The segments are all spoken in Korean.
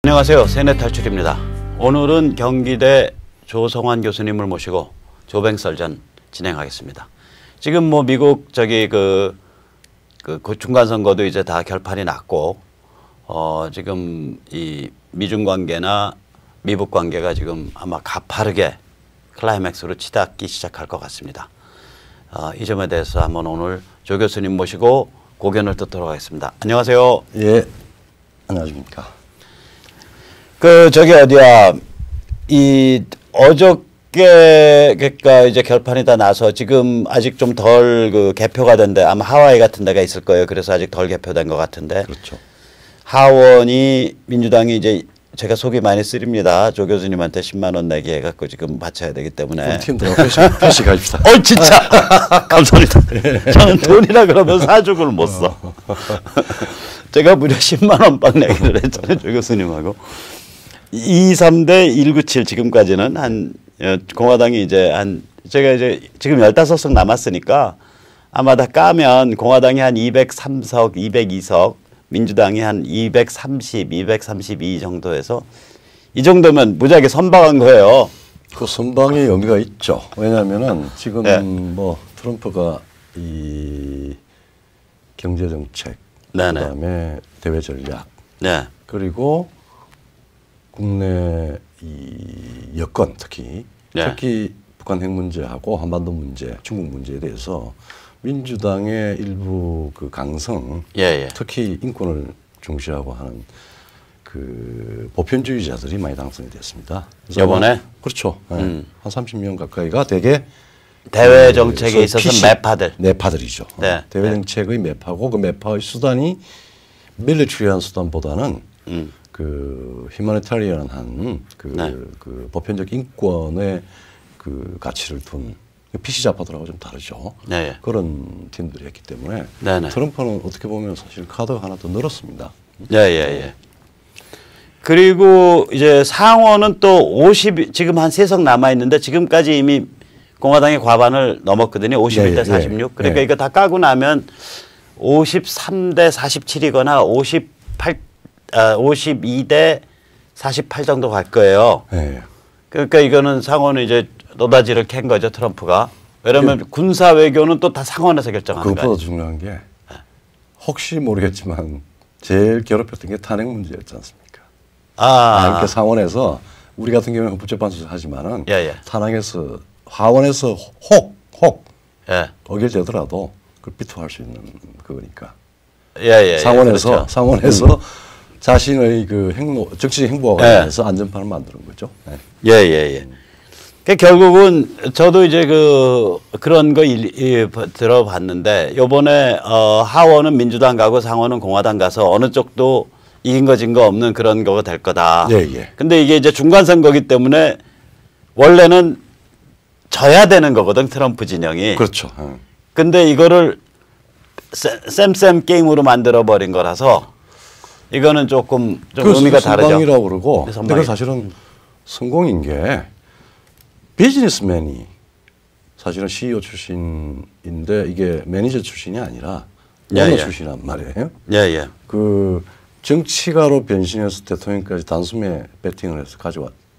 안녕하세요. 세뇌탈출입니다. 오늘은 경기대 조성환 교수님을 모시고 조뱅설전 진행하겠습니다. 지금 뭐 미국 그 중간선거도 이제 다 결판이 났고 지금 이 미중 관계나 미북 관계가 지금 아마 가파르게 클라이맥스로 치닫기 시작할 것 같습니다. 이 점에 대해서 한번 오늘 조 교수님 모시고 고견을 듣도록 하겠습니다. 안녕하세요. 예, 안녕하십니까. 저기 어디야, 어저께 그러니까 이제 결판이 다 나서 지금 아직 좀 덜 개표가 된데 아마 하와이 같은 데가 있을 거예요. 그래서 아직 덜 개표된 것 같은데. 그렇죠. 하원이 민주당이 이제 제가 속이 많이 쓰립니다. 조 교수님한테 10만 원 내기 해갖고 지금 바쳐야 되기 때문에. 우리 팀도 회식합시다. 진짜 감사합니다. 저는 돈이라 그러면 사족을 못 써. 제가 무려 10만 원 빵 내기를 했잖아요. 조 교수님하고. 23대 197 지금까지는 공화당이 이제 제가 이제 지금 15석 남았으니까 아마 다 까면 공화당이 한 203석, 202석, 민주당이 한 230, 232 정도에서 이 정도면 무지하게 선방한 거예요. 그 선방의 의미가 있죠. 왜냐하면은 지금 네. 뭐 트럼프가 이 경제 정책, 네네. 그다음에 대외 전략, 네. 그리고 국내 이 여건 특히 북한 핵 문제하고 한반도 문제, 중국 문제에 대해서 민주당의 일부 그 강성, 특히 인권을 중시하고 하는 그 보편주의자들이 많이 당선이 됐습니다. 이번에? 그렇죠. 한 30명 가까이가 대개 대외 정책에 있어서 매파들이죠. 네. 대외 정책의 매파고 그 매파의 수단이 밀리터리한 수단보다는 그 휴머니타리언한 그 보편적 인권의 그 가치를 둔 피시자파들하고 좀 다르죠. 그런 팀들이 했기 때문에 트럼프는 어떻게 보면 사실 카드가 하나 더 늘었습니다. 그리고 이제 상원은 또 50 지금 한 3석 남아 있는데 지금까지 이미 공화당의 과반을 넘었거든요. 51대 46. 그러니까 이거 다 까고 나면 53대 47이거나 52대 48 정도 갈 거예요. 그러니까 이거는 상원은 이제 노다지를 캔 거죠, 트럼프가. 왜냐면 군사 외교는 또 다 상원에서 결정하는 거예요. 그것보다 중요한 게 혹시 모르겠지만 제일 괴롭혔던 게 탄핵 문제였지 않습니까? 그러니까 상원에서 우리 같은 경우는 헌법재판소에서 하지만은 탄핵에서 하원에서 혹 어길되더라도 그걸 비토할 수 있는 그거니까. 상원에서 그렇죠. 자신의 그 정치적 행보와 관련해서 안전판을 만드는 거죠. 결국은 저도 이제 그런 거 들어봤는데 요번에 하원은 민주당 가고 상원은 공화당 가서 어느 쪽도 이긴 거 진 거 없는 그런 거가 될 거다. 근데 이게 이제 중간 선거기 때문에 원래는 져야 되는 거거든, 트럼프 진영이. 그렇죠. 근데 이거를 쌤 게임으로 만들어 버린 거라서 이거는 좀 의미가 다르죠. 선방이라고 그러고 근데 사실은 성공인 게 비즈니스맨이 사실은 CEO 출신인데 이게 매니저 출신이 아니라 오너 출신이란 말이에요. 그 정치가로 변신해서 대통령까지 단숨에 배팅을 해서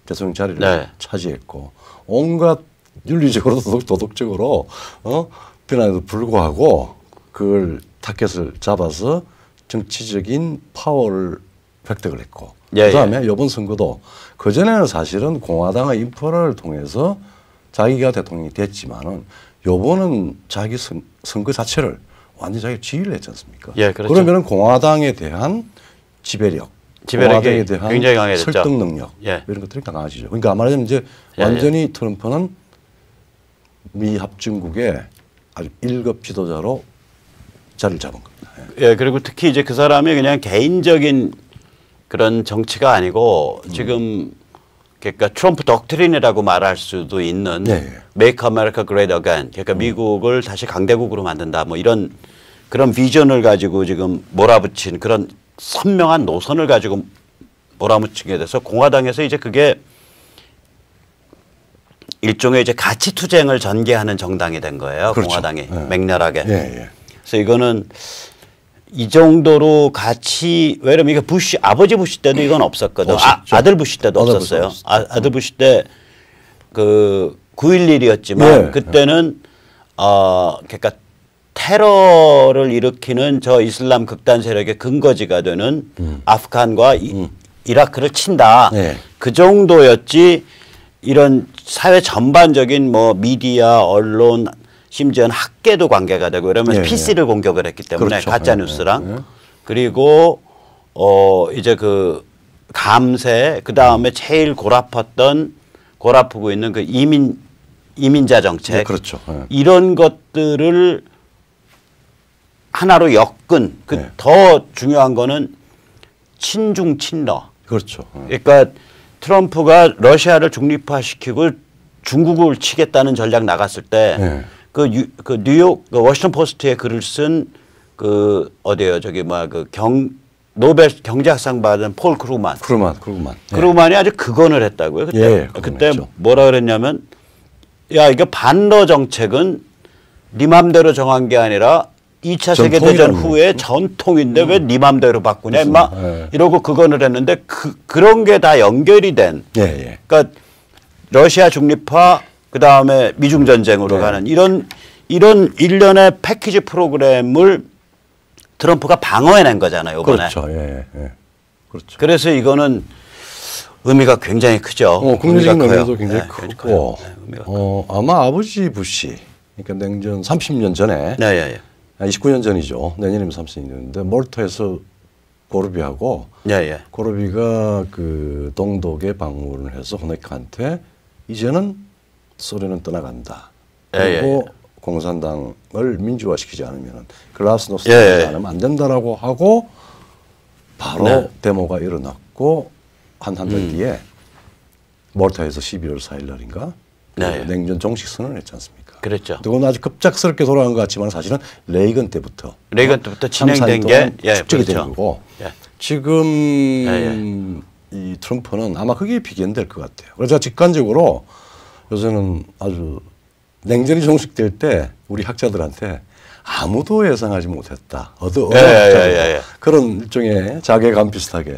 대통령 자리를 차지했고 온갖 윤리적으로 도덕적으로 변화에도 불구하고 그걸 타켓을 잡아서 정치적인 파워를 획득을 했고 그다음에 이번 선거도 그전에는 사실은 공화당의 인프라를 통해서 자기가 대통령이 됐지만은 요번은 자기 선거 자체를 완전히 자기가 지휘를 했지 않습니까? 그러면은 공화당에 대한 지배력, 공화당에 대한 굉장히 강해졌죠. 설득 능력 이런 것들이 강해지죠. 그러니까 말하자면 이제 완전히 트럼프는 미 합중국의 아주 1급 지도자로 자리를 잡은 겁니다. 그리고 특히 이제 그 사람이 그냥 개인적인 그런 정치가 아니고 지금 그러니까 트럼프 독트린이라고 말할 수도 있는 Make America Great Again. 그러니까 미국을 다시 강대국으로 만든다. 뭐 이런 그런 비전을 가지고 지금 몰아붙인 그런 선명한 노선을 가지고 몰아붙이게 돼서 공화당에서 이제 그게 일종의 이제 가치 투쟁을 전개하는 정당이 된 거예요. 공화당이 맹렬하게. 그래서 이거는 이 정도로 같이 왜냐면 이게 부시 아버지 부시 때도 이건 없었거든. 아들 부시 때도 없었어요. 아들 부시 때 그 9.11이었지만 네. 그때는 그러니까 테러를 일으키는 저 이슬람 극단 세력의 근거지가 되는 아프간과 이라크를 친다. 네. 그 정도였지 이런 사회 전반적인 뭐 미디어, 언론, 심지어는 학계도 관계가 되고 이러면서 PC를 공격을 했기 때문에 그렇죠. 가짜 뉴스랑 그리고 이제 그 감세 그 다음에 제일 골아프고 있는 그 이민자 정책 네, 그렇죠. 이런 것들을 하나로 엮은 그 더 중요한 거는 친중 친러. 그렇죠. 그러니까 트럼프가 러시아를 중립화시키고 중국을 치겠다는 전략 나갔을 때 그 뉴욕 그 워싱턴 포스트에 글을 쓴 그 어디요 저기 뭐야 그 노벨 경제학상 받은 폴 크루만이 아주 극언을 했다고요. 그때 했죠. 뭐라 그랬냐면 야 이게 반러 정책은 네 맘대로 정한 게 아니라 2차 세계대전 후에 전통인데 왜 네 맘대로 바꾸냐 임마 이러고 극언을 했는데 그런 게 다 연결이 된 그러니까 러시아 중립화 그다음에 미중 전쟁으로 가는 이런 일련의 패키지 프로그램을 트럼프가 방어해낸 거잖아요 이번에. 그렇죠. 그렇죠. 그래서 이거는 의미가 굉장히 크죠. 국내적인 의미도 굉장히 크고 아마 아버지 부시 그러니까 냉전 30년 전에 29년 전이죠. 내년이면 30년인데 몰타에서 고르비하고 고르비가 그 동독에 방문을 해서 호네카한테 이제는 소련은 떠나간다. 그리고 공산당을 민주화시키지 않으면 글라스노스트 하지 않으면 안 된다라고 하고 바로 데모가 일어났고 한 달 뒤에 몰타에서 12월 4일 날인가 냉전 종식 선언을 했지 않습니까? 그랬죠. 그건 아주 급작스럽게 돌아간 것 같지만 사실은 레이건 때부터 진행된 게 축적이 된 거고 지금 이 트럼프는 아마 그게 비견될 것 같아요. 그래서 직관적으로 요새는 아주 냉전이 종식될 때 우리 학자들한테 아무도 예상하지 못했다. 그런 일종의 자괴감 비슷하게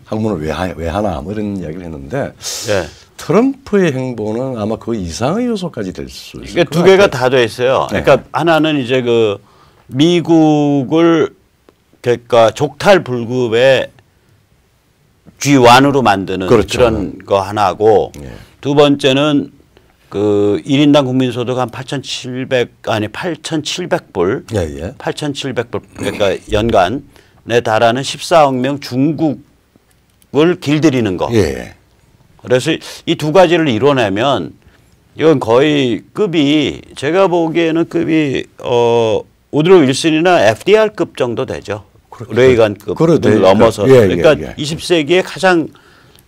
학문을 왜 하나 뭐 이런 이야기를 했는데 트럼프의 행보는 아마 그 이상의 요소까지 될 수 있을 것 같아요. 두 개가 다 돼 있어요. 그러니까 하나는 이제 그 미국을 그러니까 족탈불급의 G1으로 만드는 그런 거 하나고 두 번째는 그 1인당 국민소득 한 8,700불 8,700불 그러니까 연간에 달하는 14억 명 중국을 길들이는 거. 그래서 이 두 가지를 이뤄내면 이건 거의 급이 제가 보기에는 급이 우드로 윌슨이나 FDR급 정도 되죠. 레이건급을 넘어서. 그러니까 20세기의 가장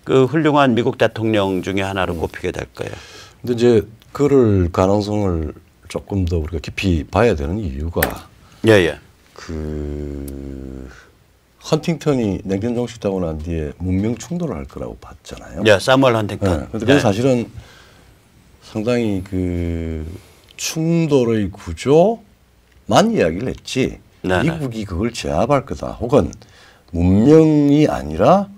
그 훌륭한 미국 대통령 중에 하나로 꼽히게 될 거예요. 근데 이제 그럴 가능성을 조금 더 우리가 깊이 봐야 되는 이유가 그 헌팅턴이 냉전 종식되고 난 뒤에 문명 충돌을 할 거라고 봤잖아요. 사무엘 헌팅턴. 그런데 사실은 상당히 그 충돌의 구조만 이야기를 했지 미국이 그걸 제압할 거다. 혹은 문명이 아니라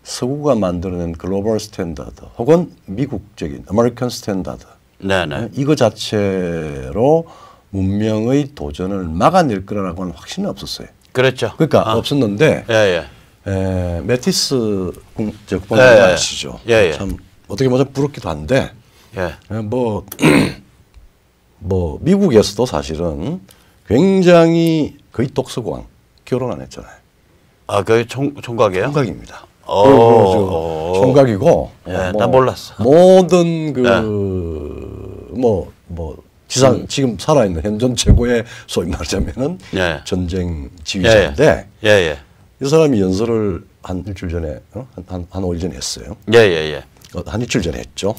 서구가 만들어낸 글로벌 스탠다드 혹은 미국적인 아메리칸 스탠다드 이거 자체로 문명의 도전을 막아낼 거라고는 확신은 없었어요. 그렇죠. 그러니까 없었는데 매티스 국방장관 아시죠? 참 어떻게 보면 부럽기도 한데 뭐 미국에서도 사실은 굉장히 거의 독서광 결혼 안 했잖아요. 그게 총각이에요? 총각입니다. 총각이고 나 몰랐어. 모든 지금 살아있는 현존 최고의 소위 말하자면은 전쟁 지휘자인데 이 사람이 연설을 한 일주일 전에 한 5일 전에 했어요. 한 일주일 전에 했죠.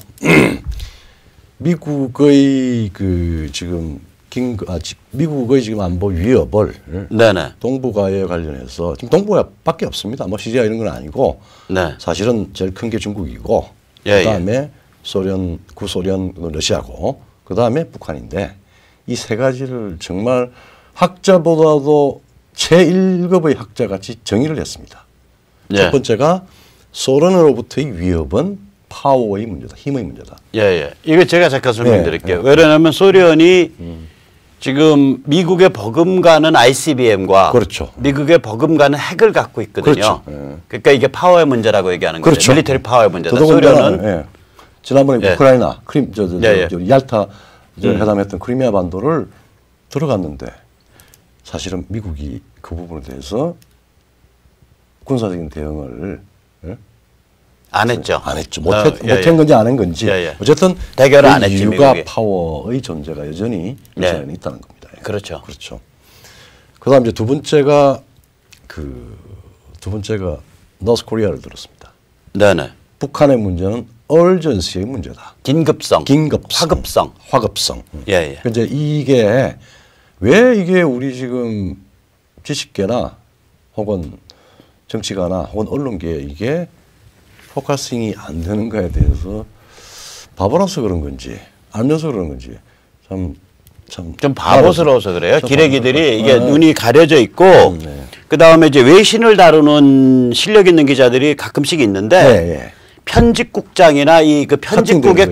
미국의 그 지금 미국의 지금 안보 위협을 동북아에 관련해서 지금 동북아밖에 없습니다. 뭐 시리아 이런 건 아니고 사실은 제일 큰 게 중국이고 그다음에 소련, 구소련, 러시아고 그다음에 북한인데 이 세 가지를 정말 학자보다도 제1급의 학자같이 정의를 했습니다. 예. 첫 번째가 소련으로부터의 위협은 파워의 문제다. 힘의 문제다. 예. 이거 제가 잠깐 설명드릴게요. 예. 왜냐하면 소련이 지금 미국의 버금가는 ICBM과 그렇죠. 미국의 버금가는 핵을 갖고 있거든요. 그렇죠. 예. 그러니까 이게 파워의 문제라고 얘기하는 거죠. 그렇죠. 밀리터리 파워의 문제다. 더더군다나, 소련은 예. 지난번에 예. 우크라이나 예. 얄타 회담했던 크리미아 반도를 들어갔는데 사실은 미국이 그 부분에 대해서 군사적인 대응을 안 했죠. 안 했죠. 못한 건지 안 한 건지 어쨌든 대결을 안 그 했지, 이유가 미국이. 파워의 존재가 여전히 러시아에는 있다는 겁니다. 예. 그렇죠. 그렇죠. 그다음 이제 두 번째가 노스 코리아를 들었습니다. 네네. 북한의 문제는 얼전시의 문제다. 긴급성, 화급성. 예. 이제 이게 왜 이게 우리 지금 지식계나 혹은 정치가나 혹은 언론계에 이게 포커싱이 안 되는가에 대해서 바보라서 그런 건지 알면서 그런 건지 좀 바보스러워서 그래요. 기레기들이 이게 네. 눈이 가려져 있고 그 다음에 이제 외신을 다루는 실력 있는 기자들이 가끔씩 있는데 편집국장이나 이 그 편집국의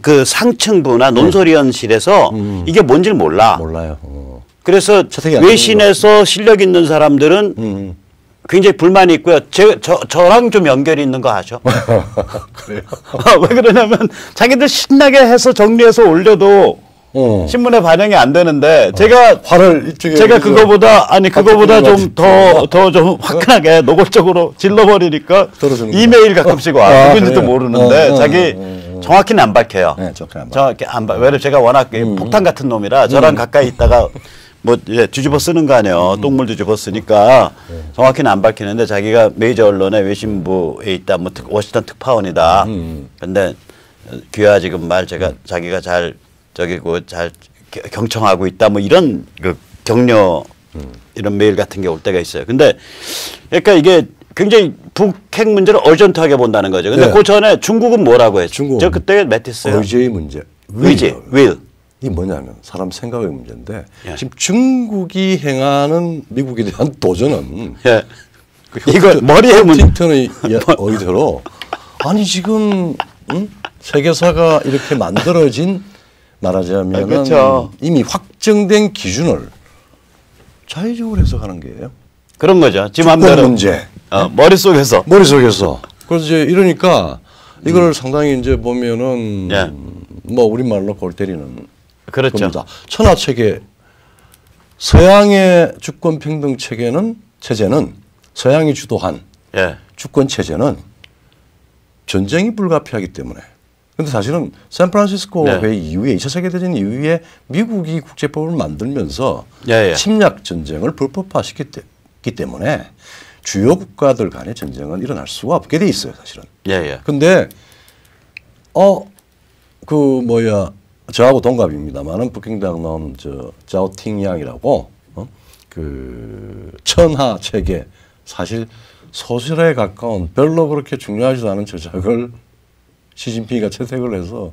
그 상층부나 논설위원실에서 이게 뭔지를 몰라요. 그래서 외신에서 실력 있는 사람들은 굉장히 불만이 있고요. 저랑 좀 연결이 있는 거 아죠? 그래요? 왜 그러냐면 자기들 신나게 해서 정리해서 올려도 신문에 반영이 안 되는데 제가 그거보다 좀 더 좀 화끈하게 노골적으로 질러버리니까 이메일 가끔씩 와. 누군지도 모르는데 자기 정확히는 안 밝혀요. 네, 정확히 안 밝혀요. 왜냐면 제가 워낙 폭탄 같은 놈이라 저랑 가까이 있다가 뭐 이제 뒤집어 쓰는 거 아니에요. 똥물 뒤집어 쓰니까 정확히는 안 밝히는데 자기가 메이저 언론의 외신부에 있다. 뭐 워싱턴 특파원이다. 근데 귀하 지금 자기가 잘 잘 경청하고 있다. 뭐 이런 그 격려 이런 메일 같은 게 올 때가 있어요. 근데 그러니까 이게 굉장히 북핵 문제를 어전트하게 본다는 거죠. 근데 그 전에 중국은 뭐라고 했죠? 저 그때 매티스요. 의지의 문제. will. 이 뭐냐면 사람 생각의 문제인데 지금 중국이 행하는 미국에 대한 도전은 이거 머리의 문제. 워싱턴의 어휘대로 아니 지금 세계사가 이렇게 만들어진 말하자면 그렇죠. 이미 확정된 기준을 자의적으로 해석하는 게예요. 그런 거죠. 지 마음대로 문제. 머릿속에서. 그래서 이제 이러니까 이걸 상당히 이제 보면은 뭐 우리말로 골 때리는 그렇죠. 겁니다. 천하 체계 서양의 주권 평등 체제는 서양이 주도한 주권 체제는 전쟁이 불가피하기 때문에. 근데 사실은 샌프란시스코 회의 이후에 2차 세계대전 이후에 미국이 국제법을 만들면서 침략 전쟁을 불법화시켰기 때문에 주요 국가들 간의 전쟁은 일어날 수가 없게 돼 있어요, 사실은. 근데 저하고 동갑입니다만은 북경대학 나온 자오팅양이라고 그 천하 체계 사실 소설에 가까운 별로 그렇게 중요하지도 않은 저작을 시진핑이가 채택을 해서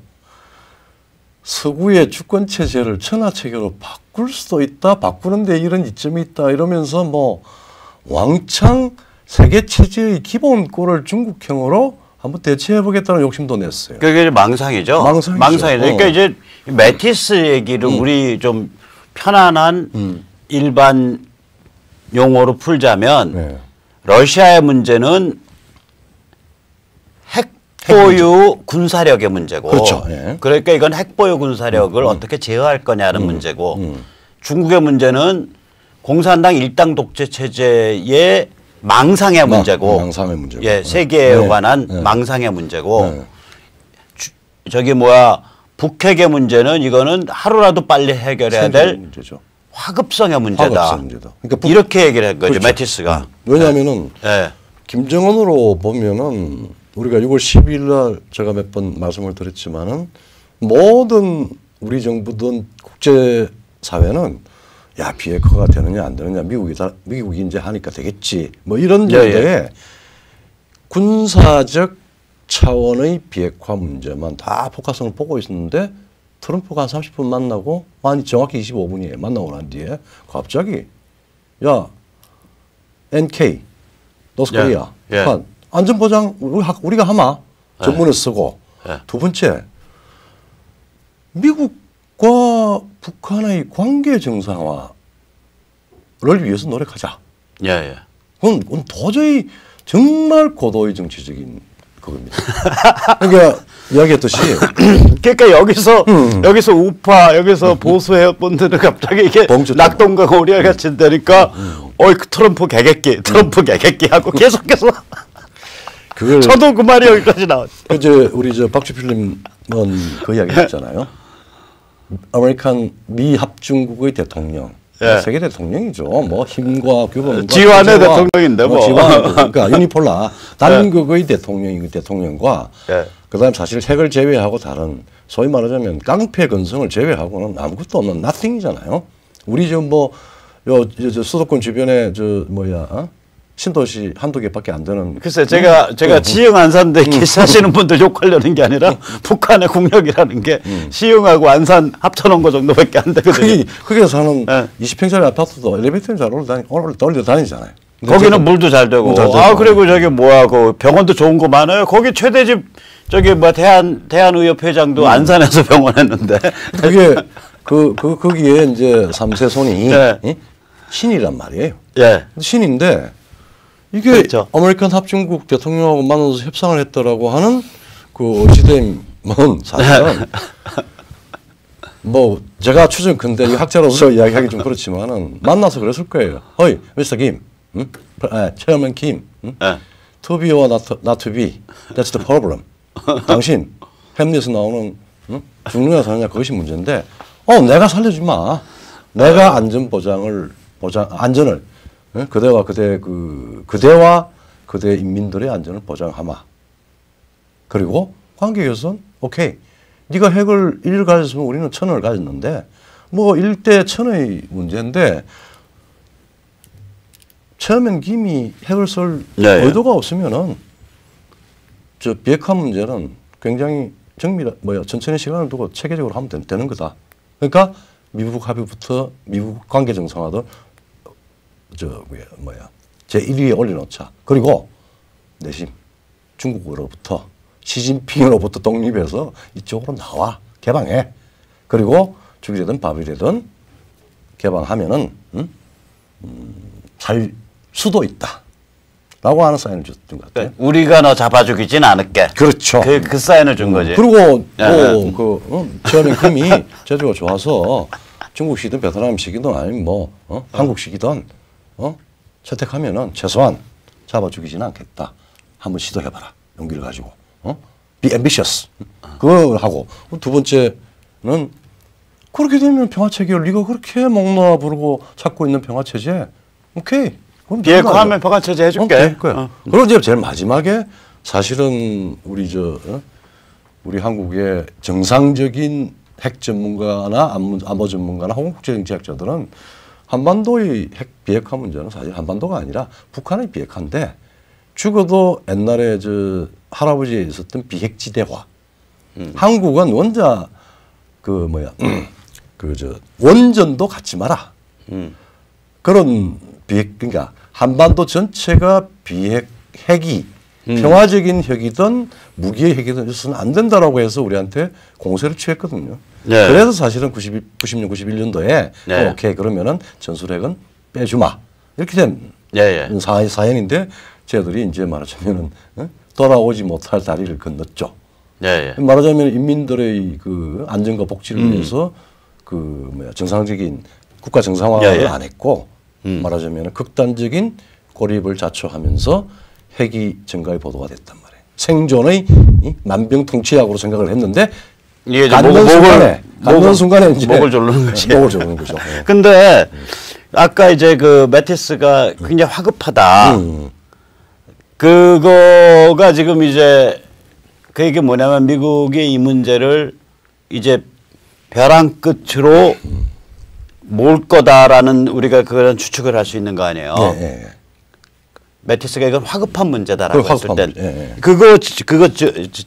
서구의 주권 체제를 천하 체계로 바꿀 수도 있다. 바꾸는데 이런 이점이 있다. 이러면서 뭐 왕창 세계 체제의 기본꼴을 중국형으로 한번 대체해 보겠다는 욕심도 냈어요. 그게 망상이죠. 그러니까 이제 매티스 얘기를 우리 좀 편안한 일반 용어로 풀자면 러시아의 문제는 핵보유 군사력의 문제고 그렇죠. 그러니까 이건 핵보유 군사력을 어떻게 제어할 거냐는 문제고 중국의 문제는 공산당 일당 독재 체제의 망상의 문제고 망상의 문제고 세계에 관한 망상의 문제고 북핵의 문제는 이거는 하루라도 빨리 해결해야 될 문제죠. 화급성의 문제다. 그러니까 이렇게 얘기를 한 거죠. 매티스가. 왜냐하면은 김정은으로 보면은 우리가 6월 12일 날 제가 몇 번 말씀을 드렸지만은 모든 우리 정부든 국제 사회는 야 비핵화가 되느냐 안 되느냐 미국이 이제 하니까 되겠지 뭐 이런 정도의 군사적 차원의 비핵화 문제만 다 포커스를 보고 있었는데 트럼프가 한 30분 만나고 아니 정확히 25분이에요. 만나고 난 뒤에 갑자기 야 NK, 노스코리아, 예. 북한 안전보장 우리가 하마 전문을 쓰고 예. 두 번째 미국과 북한의 관계 정상화를 위해서 노력하자. 예, 예. 그건 도저히 정말 고도의 정치적인 그겁니다. 그러니까 이야기했듯이 그러니까 여기서 우파 여기서 보수 해역분들은 갑자기 이게 낙동강 오리알 같이 되니까 트럼프 개객기 하고 계속해서 그걸 저도 그 말이 여기까지 나왔죠. 이제 우리 박주필님은 그 이야기 했잖아요. 아메리칸 미 합중국의 대통령, 예. 세계 대통령이죠. 뭐 힘과 규범과 지완의 대통령인데 뭐. 그러니까 유니폴라 단극의 대통령과 예. 그다음 사실 핵을 제외하고 다른 소위 말하자면 깡패 근성을 제외하고는 아무것도 없는 nothing이잖아요. 우리 저 수도권 주변에 신도시 한두 개밖에 안 되는. 글쎄 제가 시흥 안산대 사시는 분들 욕하려는 게 아니라 북한의 국력이라는 게 시흥하고 안산 합쳐놓은 거 정도밖에 안 되거든요. 거기에 사는 20평짜리 아파트도 엘리베이터는 잘 올려 다니잖아요. 거기는 물도 잘 되고. 그리고 저기 그 병원도 좋은 거 많아요. 거기 최대집 저기 대한의협회장도 안산에서 병원했는데. 그게 거기에 이제 3세 손이 예. 신이란 말이에요. 예. 신인데 이게 그렇죠. 아메리칸 합중국 대통령하고 만나서 협상을 했다라고 하는 그 어찌된 사실은 뭐 제가 추정컨대 이 학자로서 이야기하기 좀 그렇지만은 만나서 그랬을 거예요. 어이, 미스터 김, 체어맨 김, to be or not to be, that's the problem. 당신 햄릿에서 나오는 죽느냐 사느냐 그것이 문제인데, 내가 살려주지 마. 내가 안전을 그대와 그대 인민들의 안전을 보장하마. 그리고 관계 개선 오케이. 네가 핵을 1을 가졌으면 우리는 1000을 가졌는데 뭐 1대 1000의 문제인데 처음엔 김이 핵을 쓸 의도가 없으면은 저 비핵화 문제는 굉장히 천천히 시간을 두고 체계적으로 하면 되는 거다. 그러니까 미국 합의부터 미국 관계 정상화도 제1위에 올려놓자. 그리고 내심 중국으로부터 시진핑으로부터 독립해서 이쪽으로 나와 개방해. 그리고 죽이 되든 밥이 되든 개방하면은 살 수도 있다. 라고 하는 사인을 준 것 같아요. 우리가 너 잡아 죽이진 않을게. 그렇죠. 그 사인을 준 거지. 그리고 처음에 김이 제주가 좋아서 중국식이든 베트남식이든 아니면 한국식이든 채택하면은 최소한 잡아 죽이지는 않겠다. 한번 시도해봐라. 용기를 가지고. Be ambitious. 그걸 하고. 두 번째는 그렇게 되면 평화체계를 네가 그렇게 목놓아 부르고 찾고 있는 평화체제 오케이. 비핵화하면 평화체제 해줄게. 그리고 이제 제일 마지막에 사실은 우리 한국의 정상적인 핵 전문가나 안보 전문가나 혹은 국제정치학자들은 한반도의 핵 비핵화 문제는 사실 한반도가 아니라 북한의 비핵화인데 죽어도 옛날에 할아버지에 있었던 비핵지대화. 한국은 원전도 갖지 마라. 그런 그러니까 한반도 전체가 핵이 평화적인 핵이든 무기의 핵이든 있어서는 안 된다라고 해서 우리한테 공세를 취했거든요. 네. 그래서 사실은 90년, 91년도에 오케이 그러면은 전술핵은 빼주마 이렇게 된 사연인데 쟤들이 이제 말하자면은 돌아오지 못할 다리를 건넜죠. 말하자면 인민들의 그 안전과 복지를 위해서 정상적인 국가 정상화를 안 했고 말하자면 극단적인 고립을 자초하면서 핵이 증가의 보도가 됐단 말이에요. 생존의 만병통치약으로 생각을 했는데 갖는 순간에 이제 목을 조르는 거지. 목을 조르는 거죠. 근데 아까 이제 그 매티스가 굉장히 화급하다. 그거가 지금 이제 그 얘기 뭐냐면 미국이 이 문제를 이제 벼랑 끝으로 몰 거다라는 우리가 그런 추측을 할 수 있는 거 아니에요. 매티스가 이건 화급한 문제다라고 했을 때 그거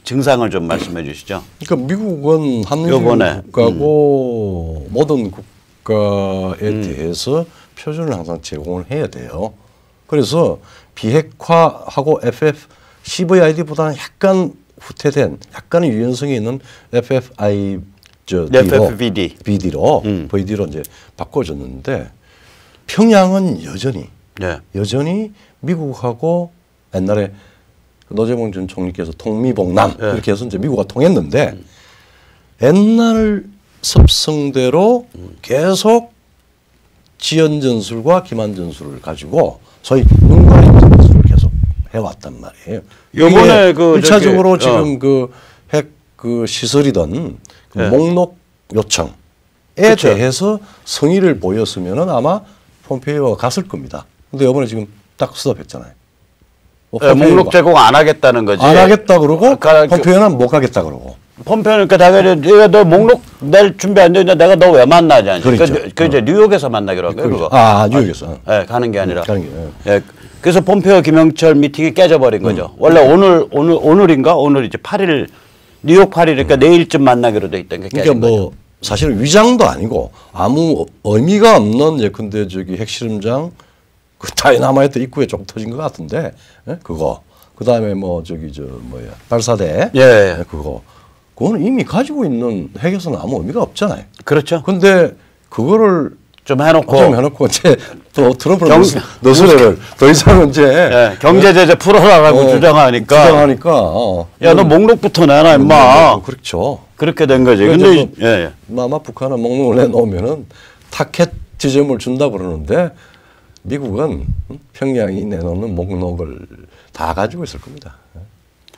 증상을 좀 말씀해 주시죠. 그러니까 미국은 한민족 국가고 모든 국가에 대해서 표준을 항상 제공을 해야 돼요. 그래서 비핵화하고 CVID보다는 약간 후퇴된 약간의 유연성이 있는 FFVD로 VD로 이제 바꿔줬는데 평양은 여전히 미국하고 옛날에 노재봉 전 총리께서 통미봉남 이렇게 해서 이제 미국과 통했는데 옛날 습성대로 계속 지연 전술과 기만 전술을 가지고 소위 눈 가리는 전술을 계속 해왔단 말이에요. 요번에 그 1차적으로 지금 그 핵 그 시설이던 그 목록 요청에 그쵸. 대해서 성의를 보였으면은 아마 폼페이오가 갔을 겁니다. 근데 이번에 지금 딱 스톱했잖아요. 목록 제공 안 하겠다는 거지. 안 하겠다 그러고 폼페이오는 못 가겠다 그러고. 폼페이오는 그러니까 당연히 네가 너 목록 낼 준비 안 되냐 내가 너 왜 만나냐. 그렇죠. 그 이제 뉴욕에서 만나기로 한 거예요. 그거. 뉴욕에서. 네, 가는 게 아니라. 가는 게. 예. 그래서 폼페이오 김영철 미팅이 깨져버린 거죠. 원래 오늘인가? 오늘 이제 8일 뉴욕 8일이니까 내일쯤 만나기로 돼 있던 게 깨진 그러니까 거죠. 사실은 위장도 아니고 아무 의미가 없는 예컨대 저기 핵실험장 그 다이나마이트 입구에 좀 터진 것 같은데 그거 그다음에 뭐 저기 발사대 그거는 이미 가지고 있는 핵에서는 아무 의미가 없잖아요. 그렇죠. 근데 그거를 좀 해놓고 이제 또 트럼프는 너스레를 더 이상은 이제 경제 제재 풀어라라고 주장하니까 야 너 목록부터 내놔 임마. 그렇죠. 그렇게 된 거지. 근데 아마 북한은 목록을 내놓으면은 타켓 지점을 준다 그러는데 미국은 평양이 내놓는 목록을 다 가지고 있을 겁니다.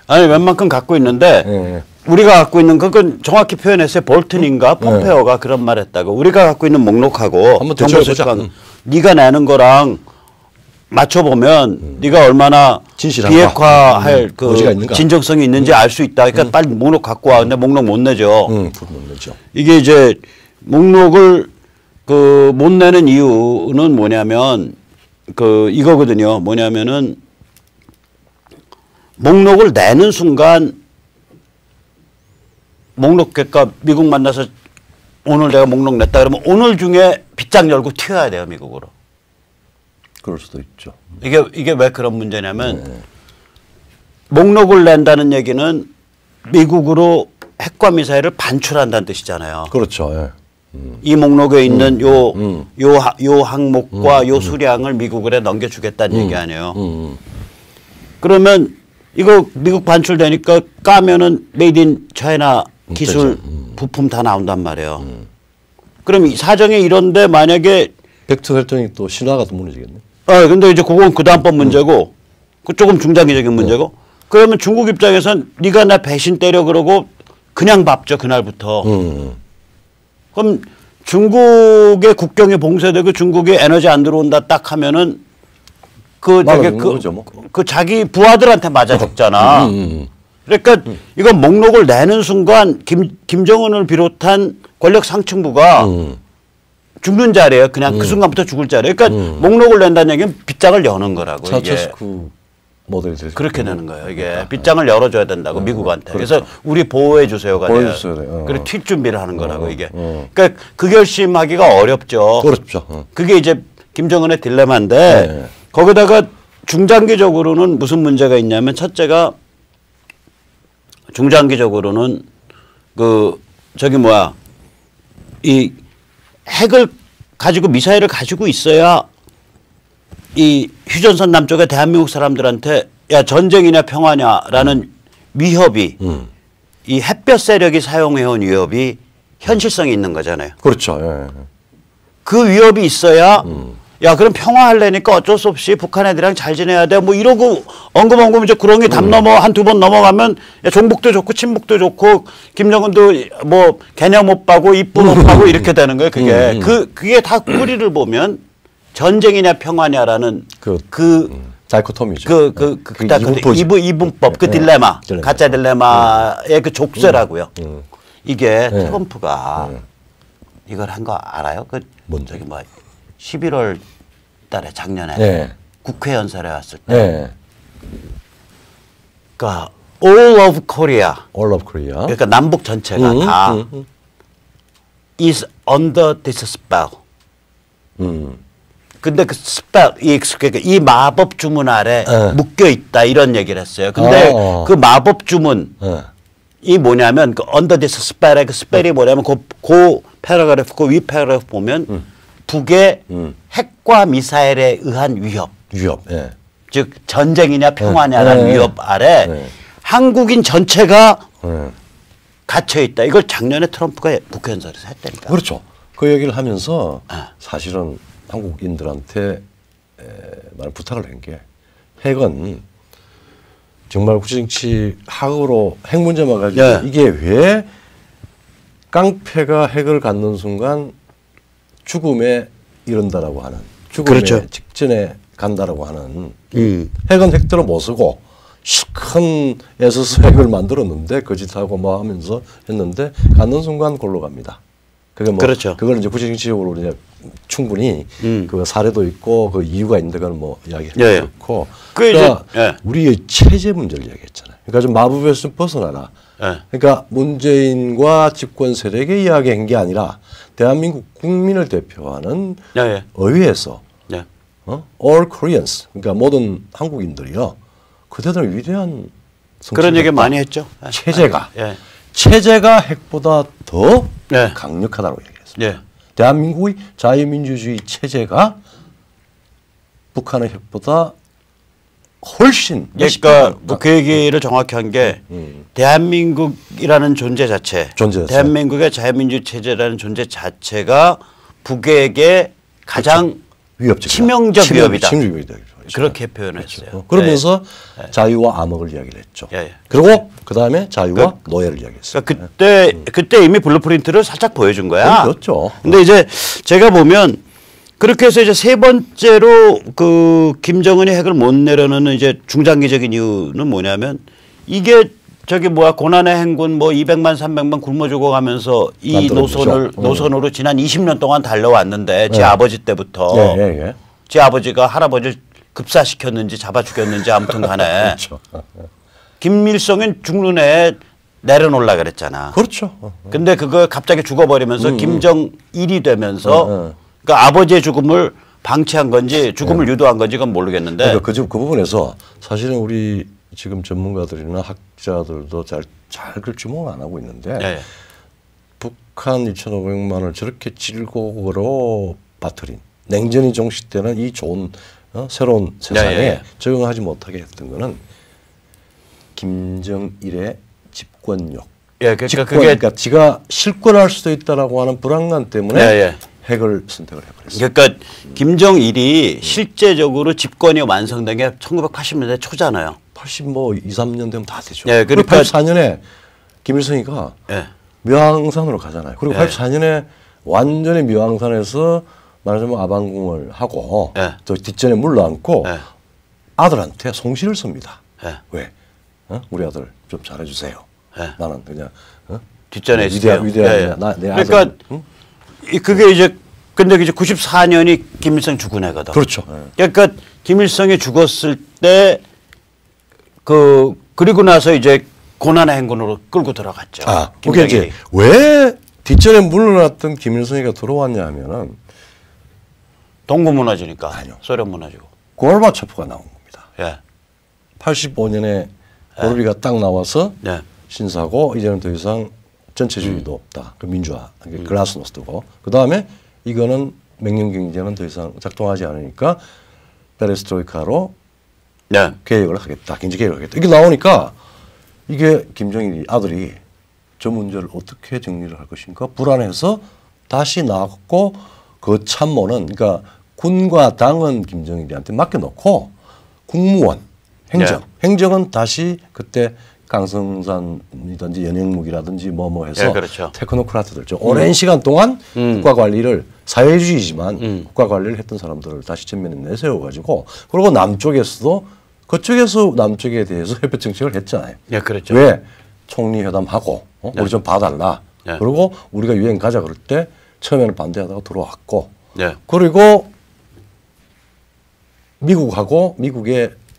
아니 웬만큼 갖고 있는데 우리가 갖고 있는 그건 정확히 표현했어요. 볼튼인가 폼페오가 그런 말했다고. 우리가 갖고 있는 목록하고 한번 대처해보자. 네가 내는 거랑 맞춰보면 네가 얼마나 비핵화할 그 진정성이 있는지 알 수 있다. 그러니까 빨리 목록 갖고 와. 근데 목록 못 내죠. 못 내죠. 이게 이제 목록을 그 못 내는 이유는 뭐냐면 그 이거거든요. 뭐냐면은 목록을 내는 순간 목록 그러니까 미국 만나서 오늘 내가 목록 냈다 그러면 오늘 중에 빗장 열고 튀어야 돼요 미국으로. 그럴 수도 있죠. 이게 왜 그런 문제냐면 목록을 낸다는 얘기는 미국으로 핵과 미사일을 반출한다는 뜻이잖아요. 그렇죠. 이 목록에 있는 요 항목과 요 수량을 미국에 넘겨주겠다는 얘기 아니에요. 그러면 이거 미국 반출되니까 까면은 메이드 인 차이나 기술 부품 다 나온단 말이에요. 그럼 이 사정이 이런데 만약에 벡터 설정이 또 신화가 또 무너지겠네. 근데 이제 그건 그 다음번 문제고 그 조금 중장기적인 문제고 그러면 중국 입장에선 네가 나 배신 때려 그러고 그냥 밟죠 그날부터. 그럼 중국의 국경이 봉쇄되고 중국에 에너지 안 들어온다 딱 하면은 그 자기 부하들한테 맞아 죽잖아. 그러니까 이건 목록을 내는 순간 김정은을 비롯한 권력 상층부가 죽는 자리예요. 그냥 그 순간부터 죽을 자리예요. 그러니까 목록을 낸다는 얘기는 빗장을 여는 거라고. 차체스쿠 모델이 그렇게 되는 거예요. 이게 빗장을 열어줘야 된다고 미국한테. 그래서 우리 보호해 주세요가 돼요. 그리고 튈 준비를 하는 거라고 이게. 그러니까 그 결심하기가 어렵죠. 어렵죠. 그게 이제 김정은의 딜레마인데 거기다가 중장기적으로는 무슨 문제가 있냐면 첫째가 중장기적으로는 이 핵을 가지고 미사일을 가지고 있어야 이 휴전선 남쪽의 대한민국 사람들한테 야 전쟁이냐 평화냐라는 위협이 이 햇볕 세력이 사용해온 위협이 현실성이 있는 거잖아요. 그렇죠. 그 위협이 있어야 야 그럼 평화하려니까 어쩔 수 없이 북한 애들이랑 잘 지내야 돼. 뭐 이러고 엉금엉금 이제 구렁이 담 넘어 한두 번 넘어가면 야, 종북도 좋고 친북도 좋고 김정은도 뭐 개념 오빠고 이쁜 오빠고 이렇게 되는 거예요. 그게 그게 다 뿌리를 보면 전쟁이냐 평화냐라는 다이코토미죠. 이분법 그 딜레마 가짜 딜레마의 그 족쇄라고요. 이게 트럼프가 이걸 한 거 알아요? 저기 11월 달에 작년에 국회 연설에 왔을 때 그러니까 all of Korea 그러니까 남북 전체가 다 is under this spell 근데 그 스펠 이 마법 주문 아래 묶여 있다 이런 얘기를 했어요. 근데 그 마법 주문 이 뭐냐면 그 under this spell의 그 스펠이 뭐냐면 그 패러그래프 그 위 패러그래프 보면 북의 핵과 미사일에 의한 위협. 예. 즉 전쟁이냐 평화냐라는 위협 아래 한국인 전체가 갇혀 있다. 이걸 작년에 트럼프가 국회연설에서 했다니까. 그렇죠. 그 얘기를 하면서 사실은 한국인들한테 많은 부탁을 한 게 핵은 정말 국제정치 학으로 핵 문제만 가지고 이게 왜 깡패가 핵을 갖는 순간 죽음에 이른다라고 하는 죽음의 그렇죠. 직전에 간다라고 하는 핵은 핵대로 못 쓰고 큰 애써서 핵을 만들었는데 거짓하고 뭐 하면서 했는데 갖는 순간 골로 갑니다. 그게 뭐 그렇죠. 그걸 이제 국제정치적으로 이제 충분히 그 사례도 있고 그 이유가 있는데 그건 뭐 이야기할 수 있고 그러니까 우리의 체제 문제를 이야기했잖아요. 그러니까 좀 마법에서 좀 벗어나라. 그러니까 문재인과 집권 세력의 이야기한 게 아니라 대한민국 국민을 대표하는 의회에서 all Koreans 그러니까 모든 한국인들이요 그대들 위대한 그런 얘기 많이 했죠. 체제가 핵보다 더 강력하다고 얘기했습니다. 대한민국의 자유민주주의 체제가 북한의 핵보다 훨씬 그러니까 뭐 그 얘기를 정확히 한 게 대한민국이라는 존재 자체 대한민국의 자유민주 체제라는 존재 자체가 북에게 가장 치명적 위협이다. 그렇게 표현했어요. 그렇죠. 그러면서 자유와 암흑을 이야기를 했죠. 그리고 그다음에 자유와 노예를 이야기했어요. 그러니까 그때 이미 블루프린트를 살짝 보여준 거야. 그렇죠. 근데 이제 제가 보면 그렇게 해서 이제 세 번째로 그 김정은이 핵을 못 내려는 이제 중장기적인 이유는 뭐냐면 이게 저기 뭐야 고난의 행군 뭐 200만 300만 굶어 죽어가면서 이 노선으로 지난 20년 동안 달려왔는데 제 아버지 때부터 제 아버지가 할아버지를 급사시켰는지 잡아 죽였는지 아무튼 간에 그렇죠. 김일성은 죽는 애 내려놓으려고 그랬잖아. 그렇죠. 근데 그거 갑자기 죽어버리면서 김정일이 되면서 그러니까 아버지의 죽음을 방치한 건지 죽음을 유도한 건지 그건 모르겠는데 그러니까 그 부분에서 사실은 우리 지금 전문가들이나 학자들도 잘 그 주목을 안 하고 있는데 북한 2,500만을 저렇게 질곡으로 빠뜨린 냉전이 종식되는 이 좋은 새로운 세상에 적응하지 못하게 했던 거는 김정일의 집권력. 그러니까 지가 실권할 수도 있다라고 하는 불안감 때문에 핵을 선택을 해버렸어요. 그러니까 김정일이 실제적으로 집권이 완성된 게 1980년대 초잖아요. 80 2, 3년 되면 다 되죠. 그러니까 84년에 김일성이가 묘항산으로 가잖아요. 그리고 84년에 완전히 묘항산에서 말하자면 아방궁을 하고 또 뒷전에 물러앉고 아들한테 송시를 씁니다. 왜? 우리 아들 좀 잘해주세요. 나는 그냥 뒷전에 있어요. 위대한 내 아들. 그러니까 그게 이제 근데 이제 94년이 김일성 죽은 해거든. 그렇죠. 그러니까 김일성이 죽었을 때 그리고 나서 이제 고난의 행군으로 끌고 들어갔죠. 그게 이제 왜 뒷전에 물러났던 김일성이가 들어왔냐 하면은 동구 무너지니까. 아니요. 소련 무너지고. 고르바초프가 나온 겁니다. 85년에 고르비가 딱 나와서 신사고 이제는 더 이상 전체주의도 없다. 그 민주화, 글라스노스트고. 그 다음에 이거는 명령 경제는 더 이상 작동하지 않으니까 페레스트로이카로 계획을 하겠다. 경제 계획을 하겠다. 이게 나오니까 이게 김정일이 아들이 저 문제를 어떻게 정리를 할 것인가 불안해서 다시 나왔고 그 참모는 그러니까 군과 당은 김정일이한테 맡겨놓고 국무원, 행정은 다시 그때 강성산이든지 연행묵이라든지 뭐 해서 테크노크라트들 좀 오랜 시간 동안 국가 관리를 사회주의지만 국가 관리를 했던 사람들을 다시 전면에 내세워가지고 그리고 남쪽에서도 그쪽에서 남쪽에 대해서 협력 정책을 했잖아요. 왜? 총리 회담하고 우리 좀 봐달라. 그리고 우리가 유엔 가자 그럴 때 처음에는 반대하다가 들어왔고 그리고 미국하고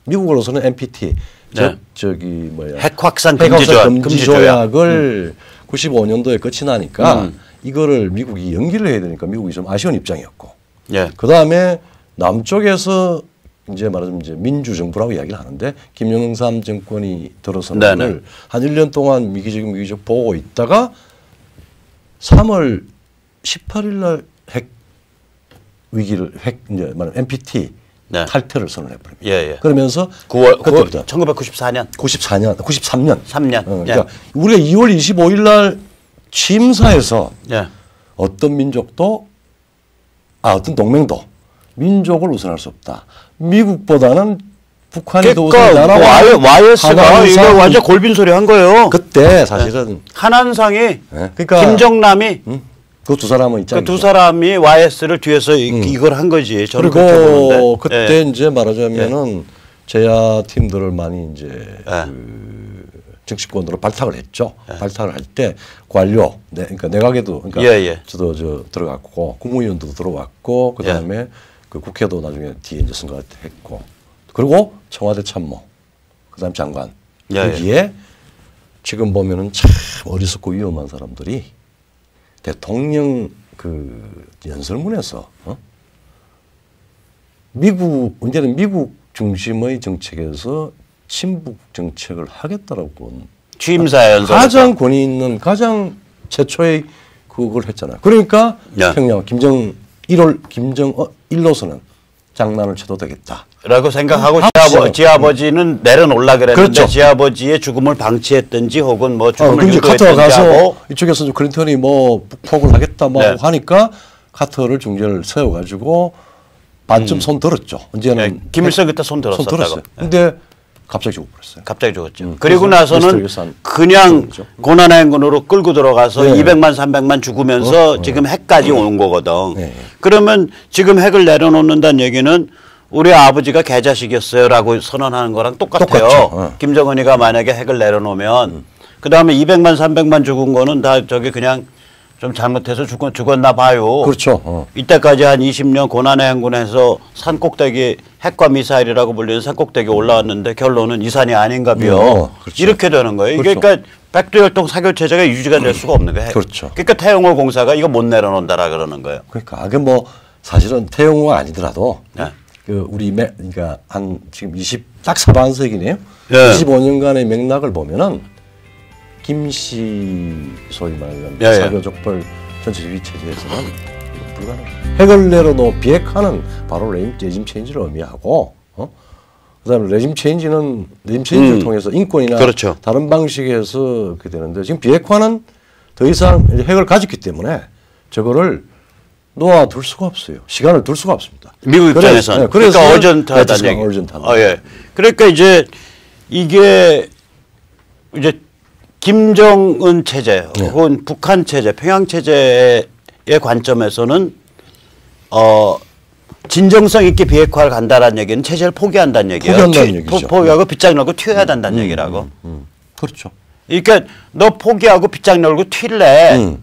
미국으로서는 NPT 핵 확산 금지 조약을 95년도에 끝이 나니까 이거를 미국이 연기를 해야 되니까 미국이 좀 아쉬운 입장이었고 그 다음에 남쪽에서 이제 말하자면 이제 민주정부라고 이야기를 하는데 김영삼 정권이 들어서는 한 1년 동안 미기적 보고 있다가 3월 18일 날 핵 위기를 이제 말하면 NPT 네. 탈퇴를 선언해 버립니다. 예, 예. 그러면서 9월 1994년 93년 3년. 그러니까 우리가 2월 25일 날 취임사에서 예. 어떤 민족도 어떤 동맹도 민족을 우선할 수 없다. 미국보다는 북한이 더 우선이다라고 YS가 이거 완전 골빈 소리 한 거예요. 그때 사실은 네. 한한상이 네. 그러니까 김정남이 그 두 사람은 있잖아요. 그 두 사람이 YS를 뒤에서 이걸 한 거지. 저는 그리고 그때 이제 말하자면은 제야 팀들을 많이 이제 그 정치권으로 발탁을 했죠. 발탁을 할 때 관료, 그러니까 내각에도 그러니까 저도 들어갔고 국무위원도 들어왔고 그다음에 그 국회도 나중에 뒤에 이제 선거했고 그리고 청와대 참모, 그다음 장관 여기에 지금 보면은 참 어리석고 위험한 사람들이 대통령 그 연설문에서 이제는 미국 중심의 정책에서 친북 정책을 하겠다라고 취임사 연설 가장 권위 있는 가장 최초의 그걸 했잖아요. 그러니까 평양 김정일로서는 장난을 쳐도 되겠다. 라고 생각하고 지아버지는 내려놓으려 그랬는데 그렇죠. 지아버지의 죽음을 방치했든지 혹은 뭐 죽음을 유도했든지 가서 이쪽에서 클린턴이 뭐 북폭을 하겠다 뭐 하니까 카터를 중재를 세워가지고 반쯤 손 들었죠. 이제는 김일성 그때 손 들었었다고. 근데 갑자기 죽어버렸어요. 갑자기 죽었죠. 그리고 나서는 그냥 고난행군으로 끌고 들어가서 200만 300만 죽으면서 지금 핵까지 온 거거든. 그러면 지금 핵을 내려놓는다는 얘기는 우리 아버지가 개자식이었어요라고 선언하는 거랑 똑같아요. 김정은이가 만약에 핵을 내려놓으면 그다음에 200만 300만 죽은 거는 다 저기 그냥 좀 잘못해서 죽었나 봐요. 그렇죠. 이때까지 한 20년 고난의 행군에서 산꼭대기 핵과 미사일이라고 불리는 산꼭대기 올라왔는데 결론은 이 산이 아닌가 봐요. 그렇죠. 이렇게 되는 거예요. 그렇죠. 그러니까 백두혈통 사교체제가 유지가 될 수가 없는 거예요. 그렇죠. 그러니까 태영호 공사가 이거 못 내려놓는다라 그러는 거예요. 그러니까 그게 뭐 사실은 태영호가 아니더라도 그 우리 그러니까 한 지금 딱 사반세기네요. 25년간의 맥락을 보면은 김씨 소위 말하면 사교적벌 전체 주의 체제에서는 불가능해요. 핵을 내려놓고 비핵화는 바로 레짐 체인지를 의미하고 그다음에 레짐 체인지를 통해서 인권이나 그렇죠. 다른 방식에서 그렇게 되는데 지금 비핵화는 더 이상 핵을 가졌기 때문에 저거를 놓아둘 수가 없어요. 시간을 둘 수가 없습니다. 미국 입장에서는. 그러니까 어전트하다는 얘기. 그러니까 이제 이게 이제 김정은 체제 혹은 북한 체제, 평양 체제의 관점에서는 진정성 있게 비핵화를 간다라는 얘기는 체제를 포기한다는 얘기예요. 포기한다는 얘기죠. 포기하고 빗장 열고 튀어야 된다는 얘기라고. 그렇죠. 그러니까 너 포기하고 빗장 열고 튈래?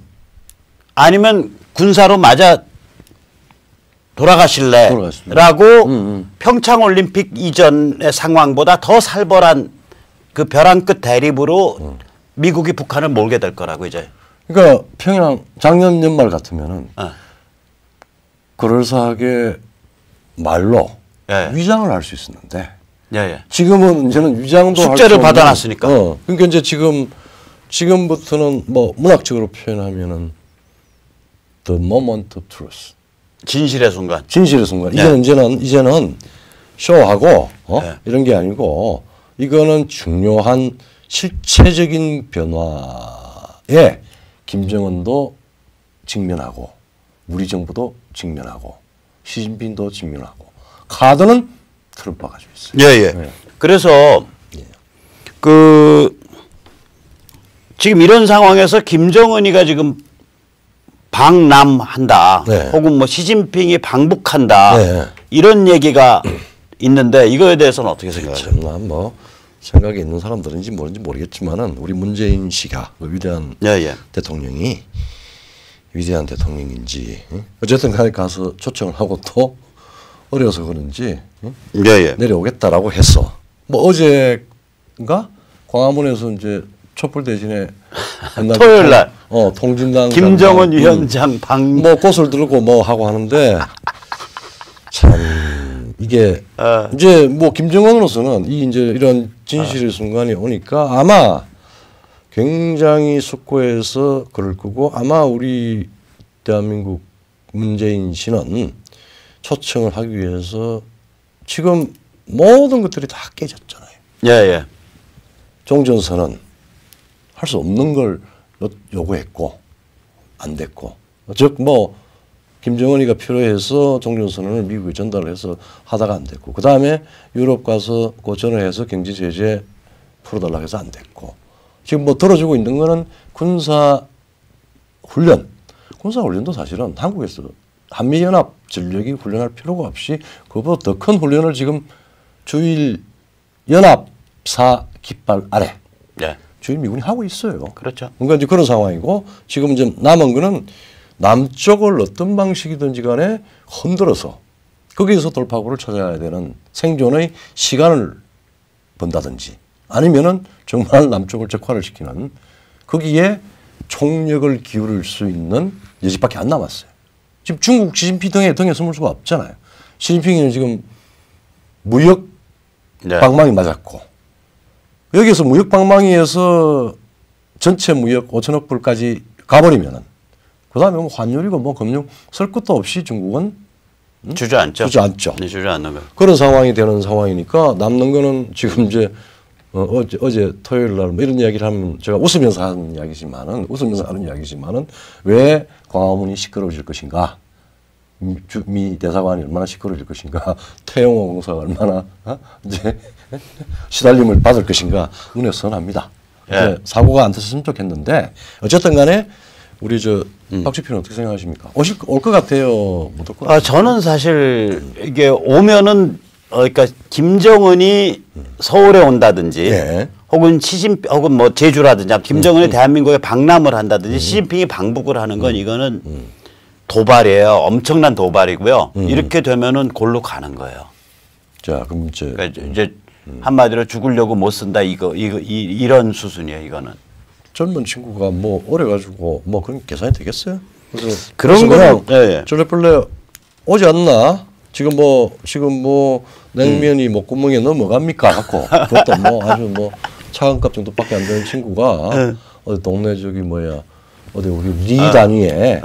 아니면 군사로 맞아 돌아가실래? 라고 평창올림픽 이전의 상황보다 더 살벌한 그 벼랑 끝 대립으로 미국이 북한을 몰게 될 거라고 이제. 그러니까 평양 작년 연말 같으면은 그럴싸하게 말로 위장을 할 수 있었는데 지금은 이제는 위장도 숙제를 받아놨으니까. 그러니까 이제 지금부터는 뭐 문학적으로 표현하면은 the moment of truth. 진실의 순간. 진실의 순간. 이제는 쇼하고 이런 게 아니고 이거는 중요한 실체적인 변화에 김정은도 직면하고 우리 정부도 직면하고 시진핑도 직면하고 카드는 트럼프가 가지고 있어요. 그래서 그 지금 이런 상황에서 김정은이가 지금 방남한다. 혹은 뭐 시진핑이 방북한다. 이런 얘기가 있는데 이거에 대해서는 어떻게 생각하세요? 뭐 생각이 있는 사람들인지 모르겠지만은 우리 문재인 씨가 그 위대한 대통령이 위대한 대통령인지 어쨌든 간에 가서 초청을 하고 또 어려서 그런지 내려오겠다라고 했어. 뭐 어제인가 광화문에서 이제 촛불 대신에 토요일 날 통진당 김정은 위원장 방 뭐 꽃을 들고 뭐 하고 하는데 참 이게 이제 뭐 김정은으로서는 이 이제 이런 진실의 순간이 오니까 아마 굉장히 숙고해서 그럴 거고 아마 우리 대한민국 문재인 씨는 초청을 하기 위해서 지금 모든 것들이 다 깨졌잖아요. 예, 예. 종전선언 할 수 없는 걸 요구했고 안 됐고 즉 뭐 김정은이가 필요해서 종전선언을 미국에 전달을 해서 하다가 안 됐고 그 다음에 유럽 가서 고전을 해서 경제 제재 풀어달라고 해서 안 됐고 지금 뭐 들어주고 있는 거는 군사 훈련. 군사 훈련도 사실은 한국에서 한미연합 전력이 훈련할 필요가 없이 그보다 더 큰 훈련을 지금 주일 연합사 깃발 아래 네. 주일 미군이 하고 있어요. 그렇죠. 그러니까 이제 그런 상황이고 지금 이제 남은 거는 남쪽을 어떤 방식이든지 간에 흔들어서 거기에서 돌파구를 찾아야 되는 생존의 시간을 번다든지 아니면은 정말 남쪽을 적화를 시키는 거기에 총력을 기울일 수 있는 여지밖에 안 남았어요. 지금 중국 시진핑 등에 숨을 수가 없잖아요. 시진핑이는 지금 무역 방망이 맞았고 여기서 무역 방망이에서 전체 무역 5천억 불까지 가버리면은 그다음에 뭐 환율이고 뭐 금융 쓸 것도 없이 중국은 주저앉죠. 주저앉죠. 네, 주저앉는 거. 그런 상황이 되는 상황이니까 남는 거는 지금 이제 어제 토요일 날 뭐 이런 이야기를 하면 제가 웃으면서 하는 이야기지만은 왜 광화문이 시끄러워질 것인가? 미 대사관이 얼마나 시끄러워질 것인가? 태영호 공사가 얼마나 이제 시달림을 받을 것인가? 눈에 선합니다. 예. 사고가 안 터졌으면 좋겠는데 어쨌든 간에 우리 박주필은 어떻게 생각하십니까? 올 것 같아요? 못 올 것 같아요? 저는 사실 이게 오면은 그러니까 김정은이 서울에 온다든지 네. 혹은 혹은 뭐 제주라든지 김정은이 대한민국에 방남을 한다든지 시진핑이 방북을 하는 건 이거는 도발이에요. 엄청난 도발이고요. 이렇게 되면은 골로 가는 거예요. 자, 그럼 그러니까 이제 한마디로 죽으려고 못 쓴다 이런 수준이에요. 이거는. 젊은 친구가 뭐 어려가지고 뭐 그런 계산이 되겠어요? 그런 거는 저래플레 오지 않나? 지금 뭐 냉면이 목구멍에 넘어갑니까? 하고 그것도 뭐 아주 뭐 차관급 정도밖에 안 되는 친구가 어디 동네 어디 우리 리 단위에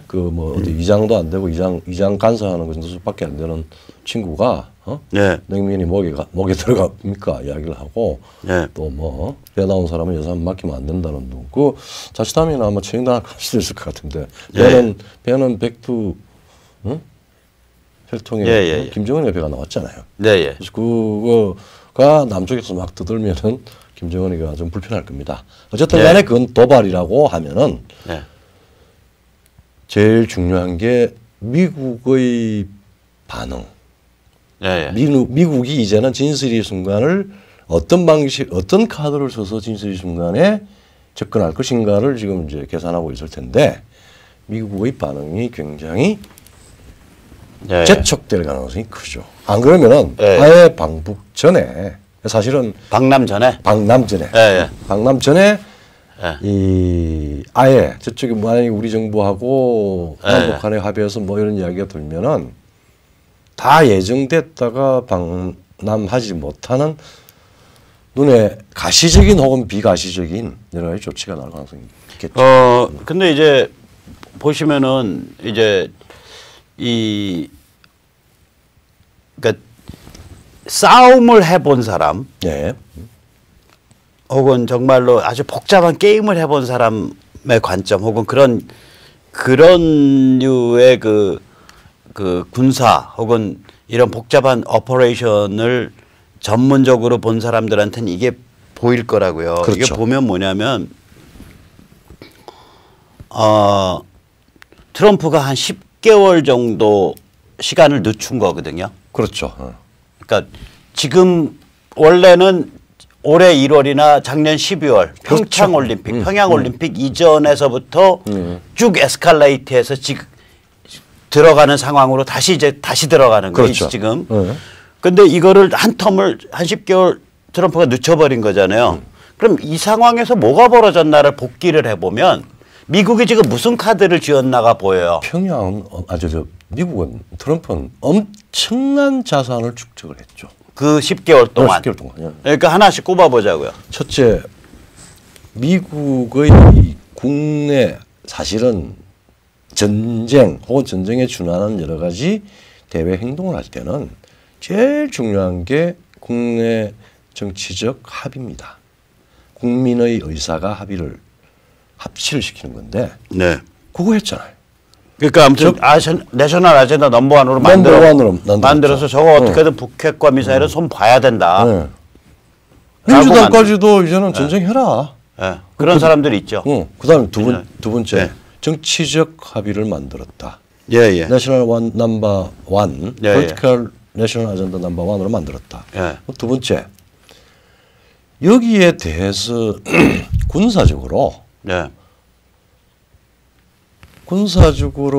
그 뭐 어디 이장도 안 되고 이장 간사하는 거 정도밖에 안 되는 친구가 냉면이 목에 들어갑니까? 이야기를 하고 또 뭐 배 나온 사람은 여사만 맡기면 안 된다는 둥. 그 자칫하면 아마 처형당할 수도 있을 것 같은데 배는 백두 혈통에 김정은의 배가 나왔잖아요. 그래서 그거가 남쪽에서 막 떠들면은 김정은이가 좀 불편할 겁니다. 어쨌든 간에 그건 도발이라고 하면은 제일 중요한 게 미국의 반응. 미국이 이제는 진실의 순간을 어떤 방식, 어떤 카드를 써서 진실의 순간에 접근할 것인가를 지금 이제 계산하고 있을 텐데 미국의 반응이 굉장히 재촉될 가능성이 크죠. 안 그러면은 아예 방북 전에 사실은 방남 전에 이 아예 저쪽에 만약에 우리 정부하고 남북 간에 합의해서 뭐 이런 이야기가 들면은 다 예정됐다가 방남하지 못하는 눈에 가시적인 혹은 비가시적인 여러 가지 조치가 나올 가능성이 있겠죠. 근데 이제 보시면은 이제 그러니까 싸움을 해본 사람, 혹은 정말로 아주 복잡한 게임을 해본 사람의 관점, 혹은 그런 류의 그 군사 혹은 이런 복잡한 오퍼레이션을 전문적으로 본 사람들한테는 이게 보일 거라고요. 그렇죠. 이게 보면 뭐냐면 트럼프가 한 10개월 정도 시간을 늦춘 거거든요. 그렇죠. 그러니까 지금 원래는 올해 1월이나 작년 12월 평창올림픽, 평양올림픽 이전에서부터 쭉 에스컬레이트해서 지금 들어가는 상황으로 다시 들어가는 거예요. 그렇죠. 지금. 근데 이거를 한 10개월 트럼프가 늦춰버린 거잖아요. 그럼 이 상황에서 뭐가 벌어졌나를 복기를 해보면 미국이 지금 무슨 카드를 쥐었나가 보여요. 평양은 미국은 트럼프는 엄청난 자산을 축적을 했죠. 그 10개월 동안. 10개월 동안. 예. 그러니까 하나씩 꼽아보자고요. 첫째, 미국의 국내 사실은 전쟁 혹은 전쟁에 준하는 여러 가지 대외 행동을 할 때는 제일 중요한 게 국내 정치적 합의입니다. 국민의 의사가 합치를 시키는 건데 네. 그거 했잖아요. 그러니까 아무튼 내셔널 아젠다 넘버원으로 만들어서 저거 어떻게든 북핵과 미사일은 손 봐야 된다. 네. 민주당까지도 이제는 전쟁해라. 네. 그런 사람들이 있죠. 그다음에 두 번째 네. 정치적 합의를 만들었다. 예. 내셔널 넘버 원, 폴리티컬 내셔널 아젠다 넘버 원으로 만들었다. 예. 두 번째, 여기에 대해서 군사적으로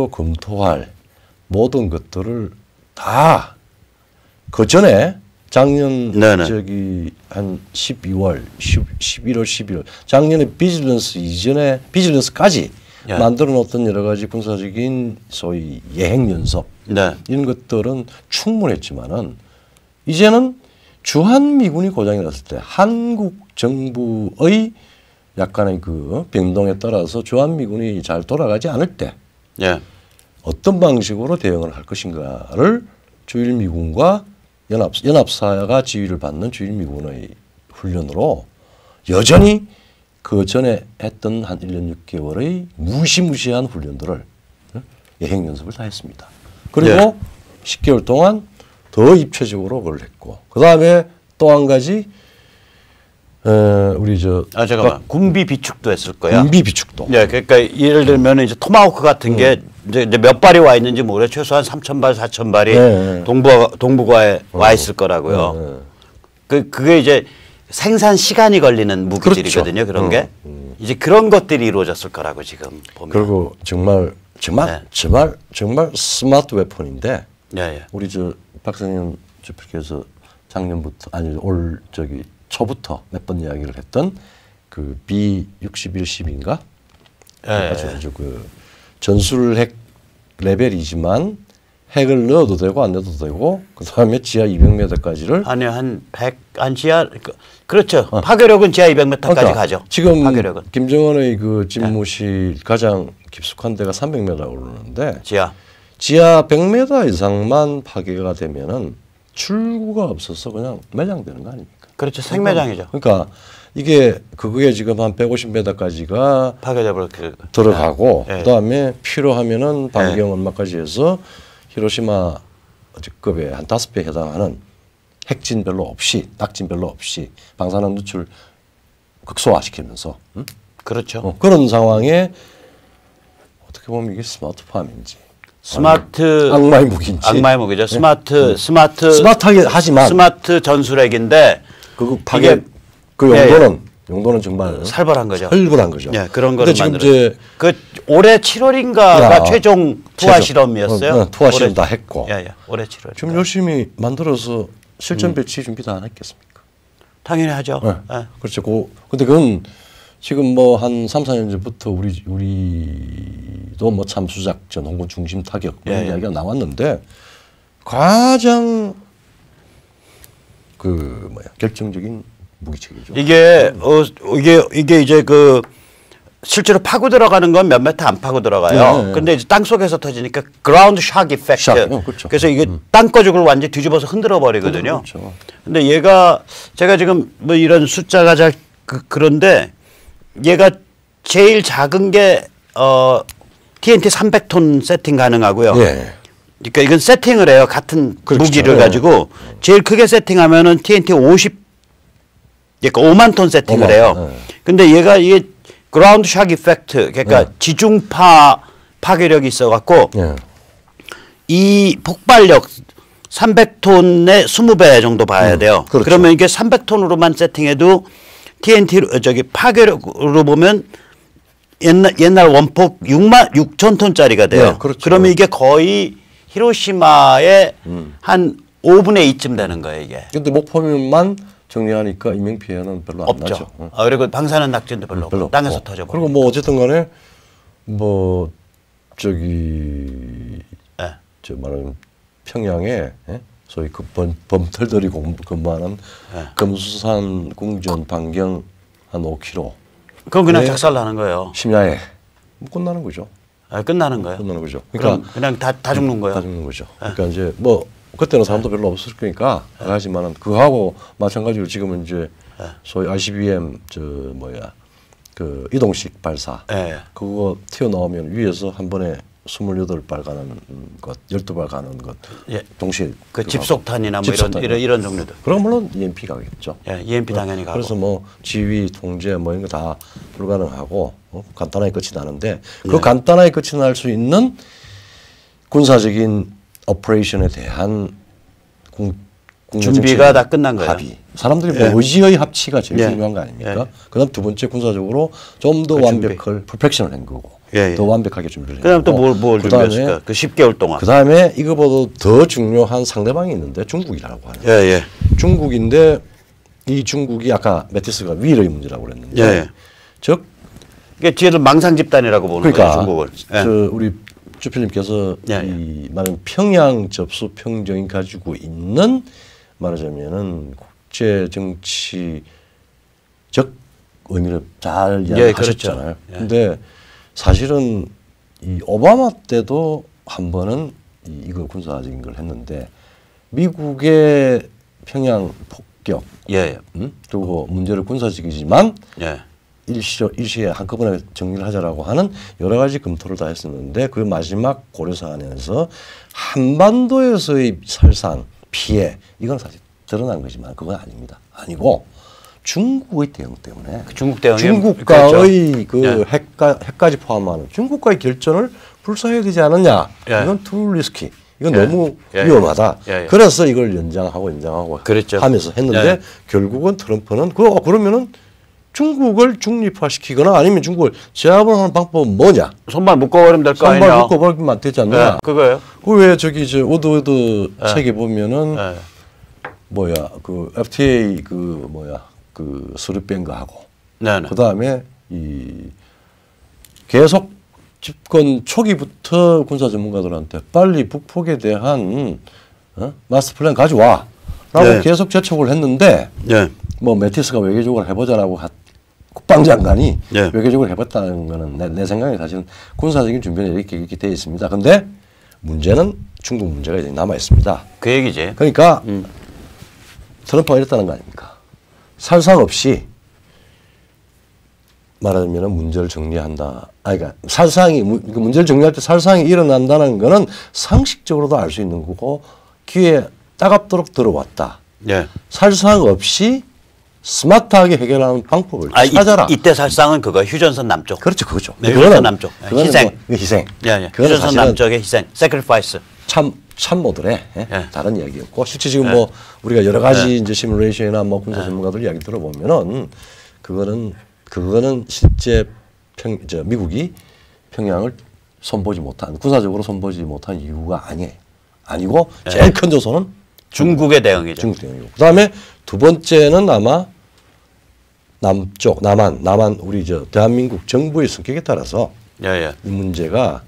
검토할 모든 것들을 다 그 전에 작년 한 12월, 11월, 12월 작년에 비즈니스까지 만들어 놓았던 여러 가지 군사적인 소위 예행 연습 이런 것들은 충분했지만은 이제는 주한미군이 고장이 났을 때 한국 정부의 약간의 그 변동에 따라서 주한미군이 잘 돌아가지 않을 때 어떤 방식으로 대응을 할 것인가를 주일미군과 연합사가 지휘를 받는 주일미군의 훈련으로 여전히 그 전에 했던 한 1년 6개월의 무시무시한 훈련들을 예행 연습을 다 했습니다. 그리고 10개월 동안 더 입체적으로 그걸 했고 그 다음에 또 한 가지 우리 잠깐만 군비 비축도 했을 거야. 군비 비축도. 네, 그러니까 예를 들면 이제 토마호크 같은 게 이제 몇 발이 와 있는지 모르. 최소한 3,000발, 4,000발이 동북아에 와 있을 거라고요. 그게 이제 생산 시간이 걸리는 무기들이거든요. 그런 게 이제 그런 것들이 이루어졌을 거라고 지금 보면. 그리고 정말 스마트 웨폰인데 우리 박사님 저께서 작년부터 아니 올 초부터 몇 번 이야기를 했던 그 B6110인가? 아주 그 전술핵 레벨이지만 핵을 넣어도 되고 안 넣어도 되고 그 다음에 지하 200m까지를 아니요 한 지하 그렇죠. 파괴력은 지하 200m까지 그러니까 가죠. 지금 파괴력은. 김정은의 그 집무실 가장 깊숙한 데가 300m라고 그러는데 지하 100m 이상만 파괴가 되면은 출구가 없어서 그냥 매장되는 거 아닙니까? 그렇죠. 생매장이죠. 그러니까 이게 그게 지금 한 150m까지가 파괴되고 들어가고 그다음에 필요하면은 반경 얼마까지 해서 히로시마 급의 한 5배 해당하는 핵진 별로 없이 낙진 별로 없이 방사능 누출 극소화시키면서 그렇죠. 그런 상황에 어떻게 보면 이게 스마트팜인지 악마의 무기인지 악마의 무기죠. 스마트하게 하지만 스마트 전술핵인데 그 용도는 정말 살벌한 거죠. 살벌한 거죠. 그런 거를 지금 이제 그 올해 7월인가가 최종 투하 실험이었어요. 투하 실험 다 했고. 올해 7월. 지금 열심히 만들어서 실전 배치 준비 다 안 했겠습니까? 당연히 하죠. 그렇죠. 근데 그건 지금 뭐 한 3, 4년 전부터 우리도 뭐 참수작전, 홍보 중심 타격 이런 이야기가 나왔는데 가장 결정적인 무기체계죠. 이게 이제 그 실제로 파고 들어가는 건 몇 메타 안 파고 들어가요. 근데 이제 땅 속에서 터지니까 그라운드 샥 이펙트. 그렇죠. 그래서 이게 땅거죽을 완전히 뒤집어서 흔들어 버리거든요. 그렇죠. 근데 제가 지금 뭐 이런 숫자가 잘 그런데 얘가 제일 작은 게 TNT 300톤 세팅 가능하고요. 그러니까 이건 세팅을 해요. 같은 무기를 가지고 제일 크게 세팅하면은 TNT 그러니까 5만 톤 세팅을 해요. 근데 이게 그라운드 샥 이펙트, 그러니까 지중파 파괴력이 있어갖고 이 폭발력 300톤의 20배 정도 봐야 돼요. 그렇죠. 그러면 이게 300톤으로만 세팅해도 TNT 파괴력으로 보면 옛날 원폭 6천 톤짜리가 돼요. 그렇죠. 그러면 이게 거의 히로시마의 한 5분의 2쯤 되는 거예요, 이게. 근데 목포면만 정리하니까 인명 피해는 별로 안 나죠. 그리고 방사능 낙진도 별로 없고 땅에서 터져. 그리고 뭐 어쨌든 간에 저 말하면 평양에 예? 소위 그 범털들이 근무하는 네. 금수산 궁전 반경 한 5km. 그건 그냥 작살나는 거예요. 심야에 끝나는 거죠. 끝나는 거예요. 끝나는 거죠. 그러니까 그냥 다 죽는 거예요. 다 죽는 거죠. 그러니까 이제 뭐 그때는 사람도 별로 없을 거니까 하지만은 그거하고 마찬가지로 지금은 이제 소위 ICBM 저 뭐야 그 이동식 발사 그거 튀어나오면 위에서 한 번에 28발 가는 것, 12발 가는 것 동시에 그 집속탄이나 뭐 이런 종류들. 그럼 물론 EMP 가겠죠. EMP 당연히 가고. 그래서 뭐 지휘, 통제 뭐 이런 거 다 불가능하고 간단하게 끝이 나는데 그 간단하게 끝이 날 수 있는 군사적인 오퍼레이션에 대한 준비가 다 끝난 거예요. 합의. 사람들이 뭐 의지의 합치가 제일 중요한 거 아닙니까? 그다음 두 번째 군사적으로 좀 더 완벽할 퍼펙션을 한 거고. 더 완벽하게 준비를 했고. 그다음 또 뭘 준비했을까? 그 10개월 동안. 그다음에 이거보다 더 중요한 상대방이 있는데 중국이라고 하는. 중국인데 이 중국이 아까 매티스가 위의 문제라고 그랬는데 즉 이게 뒤에도 망상 집단이라고 보는 거예요, 중국을. 그 우리 주필님께서 이 말하면 평양 접수 평정이 가지고 있는 말하자면은 국제 정치적 의미를 잘 이야기하셨잖아요. 근데 사실은 이 오바마 때도 한 번은 이거 군사적인 걸 했는데 미국의 평양 폭격 그리고 문제를 군사적이지만 일시에 한꺼번에 정리를 하자라고 하는 여러 가지 검토를 다 했었는데 그 마지막 고려 사안에서 한반도에서의 살상 피해 이건 사실 드러난 거지만 그건 아닙니다. 아니고 중국의 대응 때문에 중국과의 그 핵까지 포함하는 중국과의 결전을 불사해야 되지 않느냐. 이건 투 리스키. 이건 너무 위험하다. 그래서 이걸 연장하고 하면서 했는데 결국은 트럼프는 그러면은 중국을 중립화시키거나 아니면 중국을 제압을 하는 방법은 뭐냐? 손발 묶어버리면 될 거 아니냐? 손발 묶어버리면 되지 않느냐? 그거예요. 그 왜 저기 저 오드 책에 보면은 뭐야 그 FTA 그 뭐야 그 서류 뺀 거 하고 그 다음에 이 계속 집권 초기부터 군사 전문가들한테 빨리 북폭에 대한 마스터 플랜 가져와라고 계속 재촉을 했는데 뭐 매티스가 외교적으로 해보자라고 국방장관이 외교적으로 해봤다는 거는 내 생각에 사실은 군사적인 준비는 이렇게 돼 있습니다. 근데 문제는 중국 문제가 이제 남아 있습니다. 그 얘기지. 그러니까 트럼프가 이랬다는 거 아닙니까? 살상 없이 말하자면 문제를 정리한다. 그러니까 문제를 정리할 때 살상이 일어난다는 거는 상식적으로도 알 수 있는 거고 귀에 따갑도록 들어왔다. 살상 없이 스마트하게 해결하는 방법을 찾아라. 이때 살상은 그거 휴전선 남쪽. 그렇죠, 그거죠. 휴전선 남쪽. 희생. 뭐 희생. 휴전선 남쪽의 희생. sacrifice. 참모들의 다른 이야기였고 실제 지금 뭐 우리가 여러 가지 이제 시뮬레이션이나 뭐 군사 전문가들 이야기 들어보면은 그거는 실제 미국이 평양을 군사적으로 손보지 못한 이유가 아니고 제일 큰 조선은 중국의 대응이죠. 중국 대응이고. 그다음에 두 번째는 아마 남한 우리 대한민국 정부의 성격에 따라서 이 문제가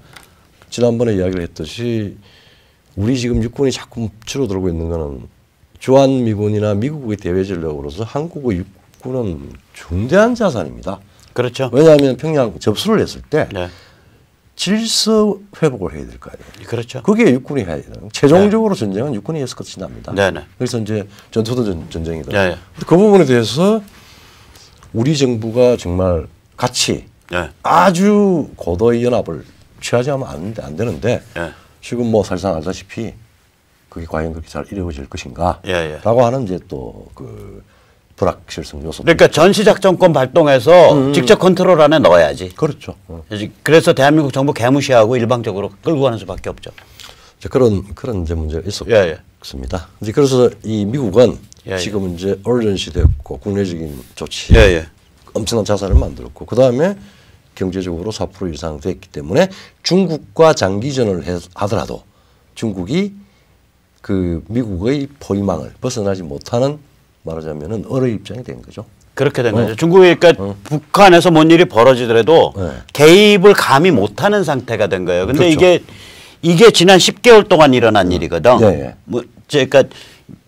지난번에 이야기를 했듯이 우리 지금 육군이 자꾸 줄어들고 있는 거는 주한미군이나 미국의 대외 전력으로서 한국의 육군은 중대한 자산입니다. 그렇죠. 왜냐하면 평양 접수를 했을 때 질서 회복을 해야 될 거 아니에요. 그렇죠. 그게 육군이 해야 돼요. 최종적으로 전쟁은 육군이 해서 끝이 납니다. 그래서 이제 전투도 전쟁이다. 그 부분에 대해서 우리 정부가 정말 같이 아주 고도의 연합을 취하지 않으면 안 되는데 지금 뭐 사실상 알다시피 그게 과연 그렇게 잘 이루어질 것인가 라고 하는 이제 또 그 불확실성 요소. 그러니까 전시작전권 발동해서 직접 컨트롤 안에 넣어야지. 그렇죠. 그래서 대한민국 정부 개무시하고 일방적으로 끌고 가는 수밖에 없죠. 그런 이제 문제가 있었습니다. 이제 그래서 이 미국은 지금 이제 얼전시 됐고 국내적인 조치, 엄청난 자산을 만들었고 그 다음에 경제적으로 4% 이상 됐기 때문에 중국과 장기전을 하더라도 중국이 그 미국의 포위망을 벗어나지 못하는 말하자면은 어의 입장이 된 거죠. 그렇게 된 거죠. 중국이 그러니까 북한에서 뭔 일이 벌어지더라도 개입을 감히 못하는 상태가 된 거예요. 근데 이게 이게 지난 10개월 동안 일어난 일이거든. 네. 뭐 그러니까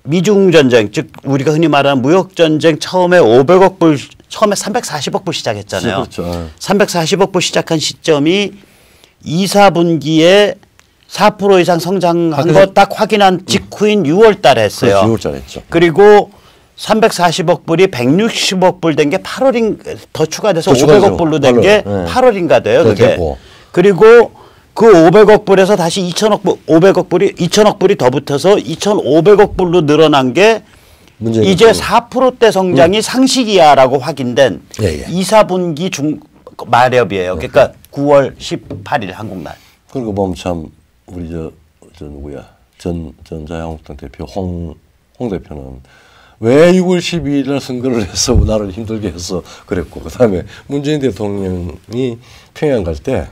미중 전쟁, 즉 우리가 흔히 말하는 무역 전쟁 처음에 500억 불, 처음에 340억 불 시작했잖아요. 그렇죠. 340억 불 시작한 시점이 2, 4분기에 4% 이상 성장한 거 딱 확인한 직후인 6월 달에 했어요. 그렇죠. 6월 달에 했죠. 그리고 340억 불이 160억 불 된 게 8월인 더 추가돼서 500억 불로 된 게 8월인가 돼요. 그게. 되고. 그리고 그 500억 불에서 다시 2천억 불이 더 붙어서 2,500억 불로 늘어난 게 이제 4%대 성장이 상식이야라고 확인된 2, 4분기 말엽이에요. 그러니까 9월 18일 한국날. 그러고 보면 참 우리 저 누구야 전 자유한국당 대표 홍 대표는 왜 6월 12일 날 선거를 해서 나를 힘들게 해서 그랬고 그다음에 문재인 대통령이 평양 갈 때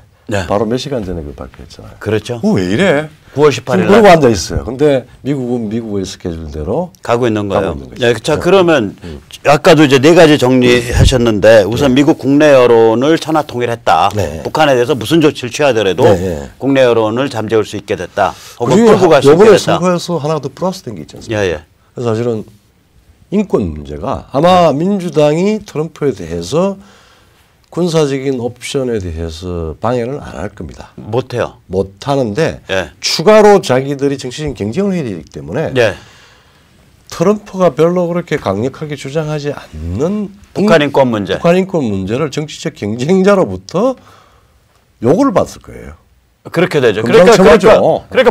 바로 몇 시간 전에 그 발표했잖아요. 그렇죠. 왜 이래? 9월 18일 날. 그러고 앉아 있어요. 근데 미국은 미국의 스케줄대로 가고 있는 거예요. 네, 자 그러면 아까도 이제 4가지 정리하셨는데 우선 미국 국내 여론을 천하통일했다. 북한에 대해서 무슨 조치를 취하더라도 국내 여론을 잠재울 수 있게 됐다. 혹은 끌고 갈 수 있게 됐다. 이번에 선거에서 하나 더 플러스된 게 있지 않습니까? 그래서 사실은 인권 문제가 아마 민주당이 트럼프에 대해서 군사적인 옵션에 대해서 방해를 안 할 겁니다. 못해요. 못하는데 추가로 자기들이 정치적인 경쟁을 해야 되기 때문에 트럼프가 별로 그렇게 강력하게 주장하지 않는 북한 인권 문제. 북한 인권 문제를 정치적 경쟁자로부터 요구를 받을 거예요. 그렇게 되죠. 그러니까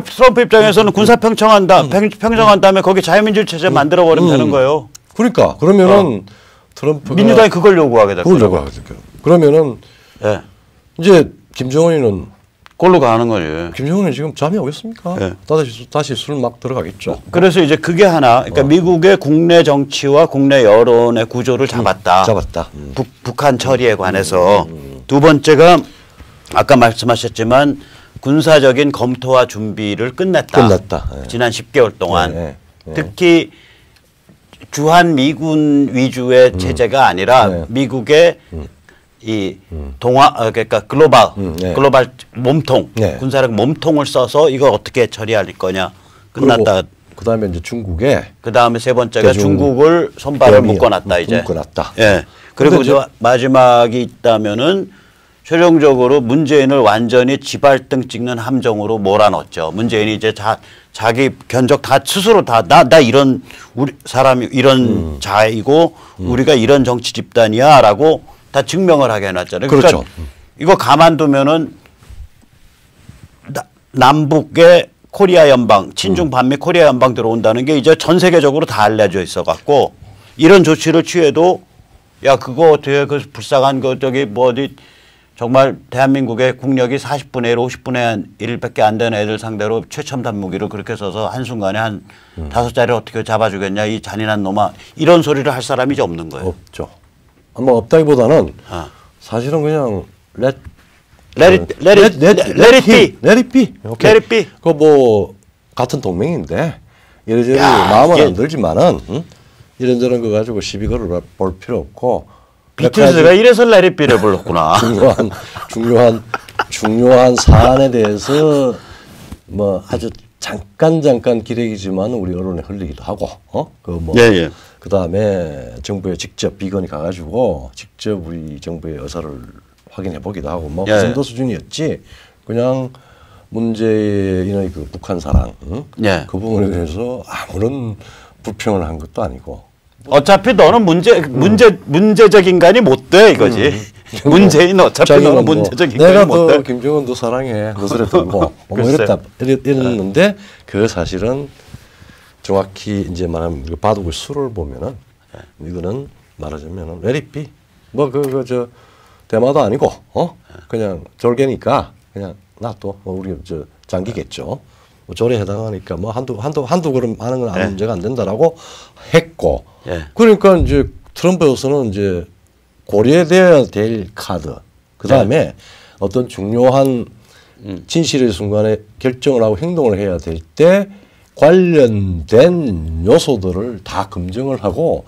트럼프 입장에서는 군사 평정한 다음에 거기 자유민주주의 체제 만들어 버리면 되는 거예요. 그러니까 그러면은 트럼프가 민주당이 그걸 요구하게 될 거예요. 그걸 요구하게 그러면은 이제 김정은이는 골로 가는 거지. 김정은은 지금 잠이 오겠습니까? 다시 술 막 들어가겠죠. 그래서 이제 그게 하나. 그러니까 미국의 국내 정치와 국내 여론의 구조를 잡았다. 북한 처리에 관해서. 두 번째가 아까 말씀하셨지만 군사적인 검토와 준비를 끝냈다. 지난 10개월 동안. 특히 주한 미군 위주의 체제가 아니라 미국의 이 그러니까 글로벌 몸통, 군사력 몸통을 써서 이걸 어떻게 처리할 거냐 끝났다. 그다음에 이제 그다음에 세 번째가 중국을 손발을 묶어놨다 이제. 그리고 마지막이 있다면은 최종적으로 문재인을 완전히 지발등 찍는 함정으로 몰아넣었죠. 문재인이 이제 자기 견적 다 스스로 나 이런 우리 사람이 이런 자이고 우리가 이런 정치 집단이야라고 다 증명을 하게 해놨잖아요. 그러니까 이거 가만두면은 남북의 코리아 연방, 친중 반미 코리아 연방 들어온다는 게 이제 전 세계적으로 다 알려져 있어갖고 이런 조치를 취해도 야 그거 어떻게 그 불쌍한 거 저기 뭐 어디 정말 대한민국의 국력이 40분의 1, 50분의 1밖에 안 되는 애들 상대로 최첨단 무기를 그렇게 써서 한순간에 한 5자리를 어떻게 잡아주겠냐 이 잔인한 놈아 이런 소리를 할 사람이 이제 없는 거예요. 없죠. 아마 없다기보다는 사실은 그냥 let it be. 그 뭐 같은 동맹인데 이래저래 마음은 안 들지만은 이런저런 거 가지고 시비 걸어 볼 필요 없고. 비틀즈가 이래서 let it be를 불렀구나. 중요한 사안에 대해서 뭐 아주 잠깐 기레기지만 우리 언론에 흘리기도 하고 그다음에 정부에 직접 비건이 가가지고 직접 우리 정부의 의사를 확인해 보기도 하고 뭐 그 정도 수준이었지 그냥 문재인의 그 북한 사랑 그 부분에 대해서 아무런 불평을 한 것도 아니고 어차피 너는 문제적 인간이 못 돼 이거지. 문재인 어차피 너는 문제적 인간이 못 돼. 내가 김정은도 사랑해. 너스레 들고 이랬는데 그 사실은 정확히 이제 말하면 바둑의 수를 보면은 이거는 말하자면은 let it be. 뭐 저 대마도 아니고 그냥 졸개니까 그냥 놔둬. 우리 저 장기겠죠. 뭐 졸에 해당하니까 뭐 한두 걸음 하는 건 아무 문제가 안 된다라고 했고. 그러니까 이제 트럼프로서는 이제 고려돼야 될 카드. 그 다음에 어떤 중요한 진실의 순간에 결정을 하고 행동을 해야 될 때 관련된 요소들을 다 검증을 하고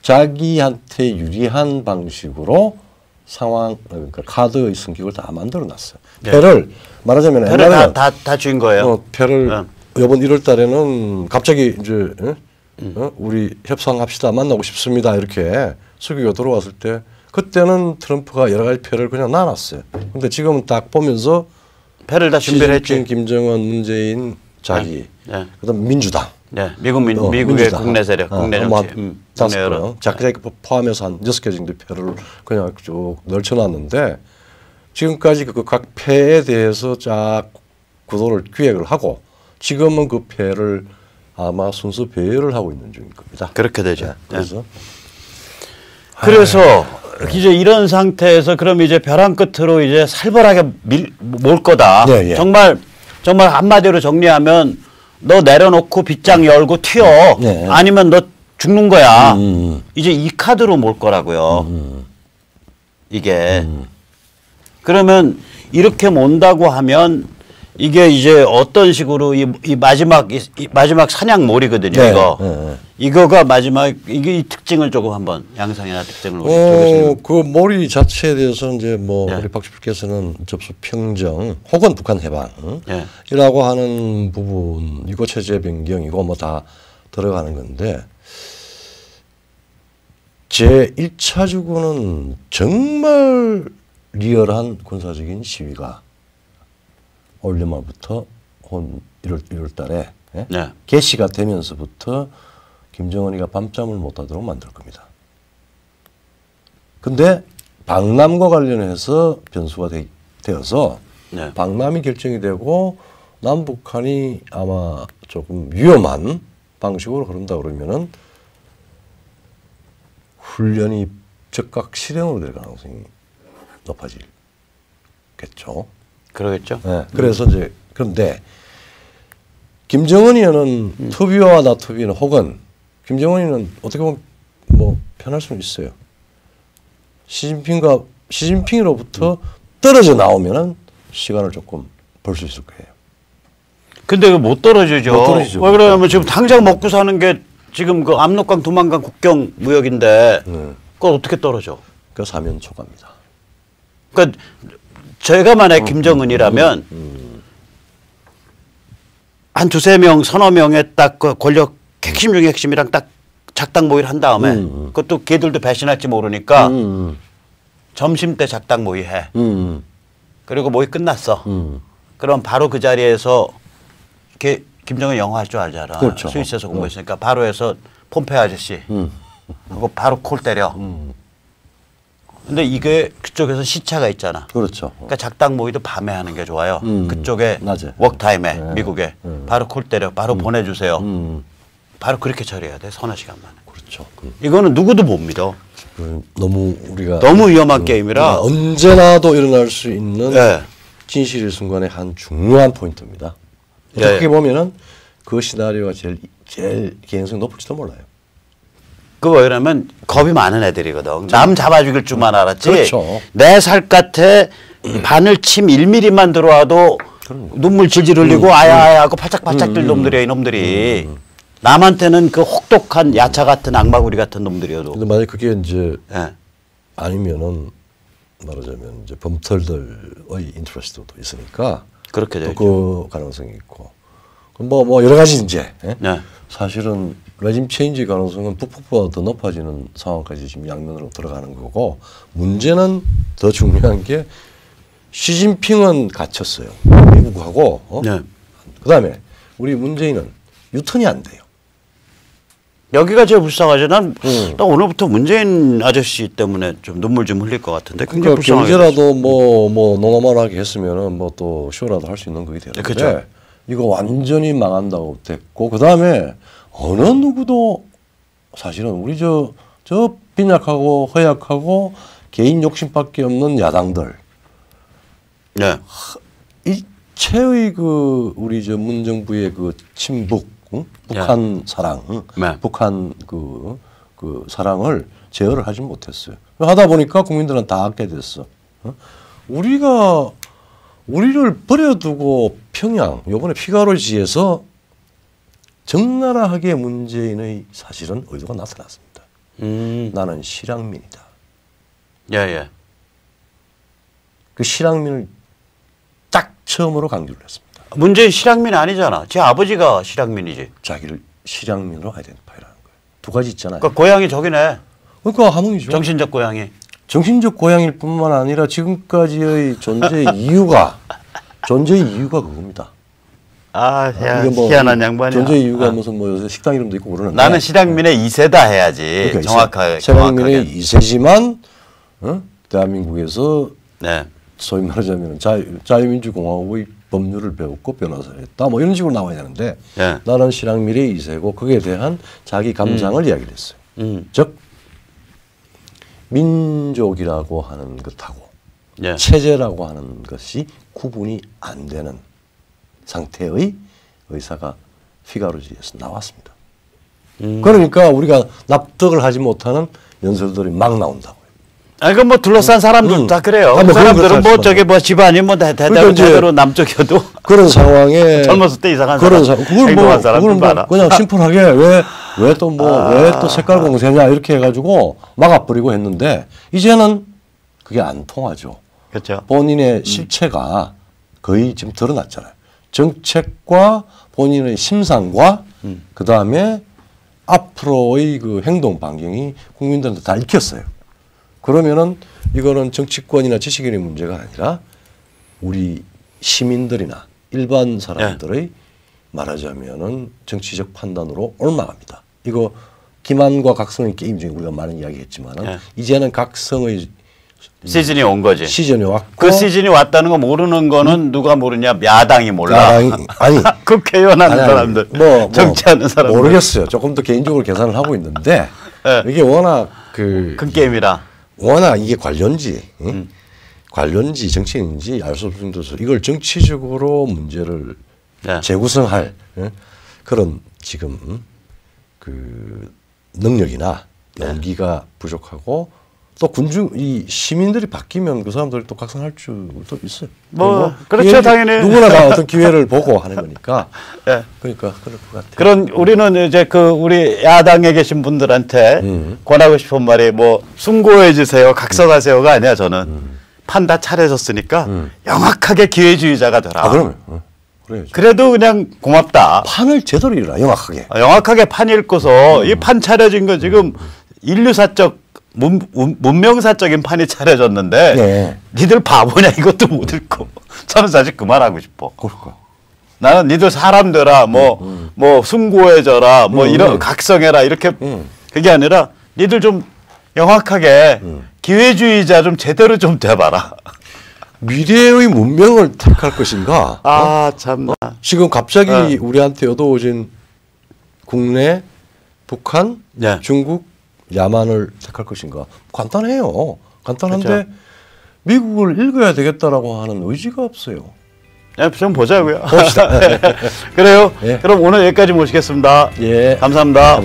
자기한테 유리한 방식으로 상황 그러니까 카드의 승격을 다 만들어놨어요. 네. 패를 말하자면 패를 다 준 거예요. 패를 이번 1월 달에는 갑자기 이제 우리 협상합시다 만나고 싶습니다 이렇게 수기가 들어왔을 때 그때는 트럼프가 여러 가지 패를 그냥 놔놨어요. 근데 지금은 딱 보면서 패를 다 준비를 했지. 김정은, 문재인, 자기, 네. 그다음 민주당. 네, 미국의 민주당. 국내 세력, 국내 정치, 국내 여론. 자기 포함해서 한 6개 정도 표를 그냥 쭉 널쳐놨는데 지금까지 그 각 패에 대해서 쫙 구도를 기획을 하고 지금은 그 패를 아마 순서 배열을 하고 있는 중일 겁니다. 그렇게 되죠. 네, 그래서 이제 이런 상태에서 그럼 이제 벼랑 끝으로 이제 살벌하게 몰 거다. 예, 예. 정말 한마디로 정리하면 너 내려놓고 빗장 열고 튀어. 예. 아니면 너 죽는 거야. 이제 이 카드로 몰 거라고요. 이게. 그러면 이렇게 몬다고 하면 이게 이제 어떤 식으로 이 마지막 사냥몰이거든요. 네, 이거. 네. 이거가 마지막 이 특징을 조금 한번 양상이나 특징을 우리 그 몰이 자체에 대해서 이제 뭐 네. 우리 박주필께서는 접수 평정 혹은 북한 해방이라고 네. 하는 부분 이거 체제 변경이고 뭐 다 들어가는 건데 제 1차 주고는 정말 리얼한 군사적인 시위가 올 연말부터 1월 달에 네. 개시가 되면서부터 김정은이가 밤잠을 못 하도록 만들 겁니다. 근데 방남과 관련해서 변수가 되어서 네. 방남이 결정이 되고 남북한이 아마 조금 위험한 방식으로 흐른다 그러면은 훈련이 즉각 실행으로 될 가능성이 높아지겠죠. 그러겠죠. 네, 그래서 이제 그런데 김정은이는 투비와 나투비는 혹은 김정은이는 어떻게 보면 뭐 편할 수는 있어요. 시진핑으로부터 떨어져 나오면은 시간을 조금 벌 수 있을 거예요. 근데 못 떨어지죠. 못 떨어지죠. 왜 그러냐면 지금 당장 먹고 사는 게 지금 그 압록강 두만강 국경 무역인데 그걸 어떻게 떨어져? 그 사면 초과입니다. 그러니까 제가 만약 김정은이라면 한 두세 명, 서너 명의 딱 그 권력 핵심 중에 핵심이랑 딱 작당 모의를 한 다음에 그것도 걔들도 배신할지 모르니까 점심 때 작당 모의해. 그리고 모의 끝났어. 그럼 바로 그 자리에서 김정은 영어 할 줄 알잖아. 그렇죠. 스위스에서 공부했으니까 바로 해서 폼페 아저씨 하고 바로 콜 때려. 근데 이게 그쪽에서 시차가 있잖아. 그렇죠. 그러니까 작당 모의도 밤에 하는 게 좋아요. 그쪽에 낮에. 워크타임에 네. 미국에 바로 콜 때려. 바로 보내주세요. 바로 그렇게 처리해야 돼. 서너 시간 만에. 그렇죠. 이거는 누구도 못 믿어. 너무 우리가 너무 위험한 게임이라. 언제나도 일어날 수 있는 네. 진실의 순간의 한 중요한 포인트입니다. 예, 어떻게 예. 보면은 그 시나리오가 제일 개연성이 높을지도 몰라요. 그거 이러면 겁이 많은 애들이거든. 남 잡아 죽일 줄만 알았지. 그렇죠. 내 살갗에 바늘 침 1mm만 들어와도 눈물 질질 흘리고 아야아야 하고 팔짝팔짝 뛸 놈들이야, 이놈들이. 남한테는 그 혹독한 야차 같은 악마구리 같은 놈들이어도. 근데 만약 그게 이제 예. 아니면은 말하자면 이제 범털들의 인트레스트도 있으니까 그렇게 또 되죠. 그 가능성이 있고 뭐 여러 가지 이제 네. 사실은 레짐 체인지 가능성은 북폭보다 더 높아지는 상황까지 지금 양면으로 들어가는 거고 문제는 더 중요한 게 시진핑은 갇혔어요. 미국하고 네. 그다음에 우리 문재인은 유턴이 안 돼요. 여기가 제일 불쌍하지. 난 오늘부터 문재인 아저씨 때문에 좀 눈물 좀 흘릴 것 같은데. 굉장히 그러니까 불쌍하게 경제라도 뭐 노노멀하게 했으면은 뭐 또 쇼라도 할 수 있는 거기 되는데 그렇죠. 이거 완전히 망한다고 됐고 그 다음에 어느 누구도 사실은 우리 저 빈약하고 허약하고 개인 욕심밖에 없는 야당들 네. 일체의 그 우리 저 문정부의 그 친북 북한 사랑 네. 북한 그 사랑을 제어를 하지 못했어요. 하다 보니까 국민들은 다 앉게 됐어. 우리를 버려두고 평양 요번에 피가로지에서 적나라하게 문재인의 사실은 의도가 나타났습니다. 나는 실향민이다. 예, 예. 그 실향민을 딱 처음으로 강조를 했습니다. 문재인 실향민 아니잖아. 제 아버지가 실향민이지. 자기를 실향민으로 아이덴티파이라는 거예요. 두 가지 있잖아요. 그러니까 고향이 저기네. 그러니까 함흥이죠. 정신적 고향이. 정신적 고향일 뿐만 아니라 지금까지의 존재 이유가 그겁니다. 아, 이게 뭐 희한한 양반이야. 존재 이유가 무슨 뭐 요새 식당 이름도 있고 그러는데 나는 실향민의 2세다 해야지. 그러니까 정확하게. 실향민의 2세지만 대한민국에서 네. 소위 말하자면 자유민주공화국의 법률을 배웠고 변호사를 했다. 뭐 이런 식으로 나와야 되는데 네. 나는 실향민의 2세고 거기에 대한 자기 감상을 이야기를 했어요. 즉 민족이라고 하는 것하고 네. 체제라고 하는 것이 구분이 안 되는 상태의 의사가 피가로지에서 나왔습니다. 그러니까 우리가 납득을 하지 못하는 연설들이 막 나온다고요. 아니 그 뭐 둘러싼 사람들 다 그래요. 뭐 그 사람들은 뭐 그렇죠. 저게 뭐 집안이 뭐 대대로 남쪽이어도 그런 상황에 젊었을 때 이상한 그런 사람, 그걸 행동한 사람들 뭐 많아. 그냥 심플하게 왜 또 색깔 공세냐 이렇게 해가지고 막아버리고 했는데 이제는 그게 안 통하죠. 그렇죠. 본인의 실체가 거의 지금 드러났잖아요. 정책과 본인의 심상과 그 다음에 앞으로의 그 행동 반경이 국민들한테 다 읽혔어요. 그러면은 이거는 정치권이나 지식인의 문제가 아니라 우리 시민들이나 일반 사람들의 말하자면은 정치적 판단으로 옮아갑니다. 이거 기만과 각성의 게임 중에 우리가 많은 이야기했지만은 이제는 각성의 시즌이 온 거지. 시즌이 왔고 그 시즌이 왔다는 거 모르는 거는 누가 모르냐? 야당이 몰라. 아니 국회의원 하는 사람들, 정치하는 사람들 모르겠어요. 조금 더 개인적으로 계산을 하고 있는데 네. 이게 워낙 큰 게임이라. 워낙 이게 관련지 정치인인지 알 수 없을 정도로 이걸 정치적으로 문제를 네. 재구성할 그런 지금 그 능력이나 용기가 부족하고 또 이 시민들이 바뀌면 그 사람들이 또 각성할 줄도 있어요. 뭐 그렇죠, 당연히 누구나 다 어떤 기회를 보고 하는 거니까. 네. 그러니까 그럴 것 같아요. 그런 우리는 이제 그 우리 야당에 계신 분들한테 권하고 싶은 말이 뭐 숭고해지세요, 각성하세요가 아니야. 저는 판 다 차려졌으니까 영악하게 기회주의자가 되라. 아 그러면 그래야죠. 그래도 그냥 고맙다. 판을 제대로 읽어라 영악하게. 영악하게 판 읽고서 이 판 차려진 거 지금 인류사적 문명사적인 판이 차려졌는데 네. 니들 바보냐 이것도 못 읽고 저는 사실 그 말하고 싶어. 그럴까? 나는 니들 사람 되라 뭐 숭고해져라 뭐 이런 각성해라 이렇게 그게 아니라 니들 좀 영악하게 기회주의자 좀 제대로 좀 돼봐라. 미래의 문명을 택할 것인가? 아 참나. 지금 갑자기 우리한테 얻어오진 국내, 북한, 네. 중국, 야만을 택할 것인가? 간단해요. 간단한데 그렇죠. 미국을 읽어야 되겠다라고 하는 의지가 없어요. 네, 좀 보자고요. 봅시다. 그래요. 예. 그럼 오늘 여기까지 모시겠습니다. 예. 감사합니다.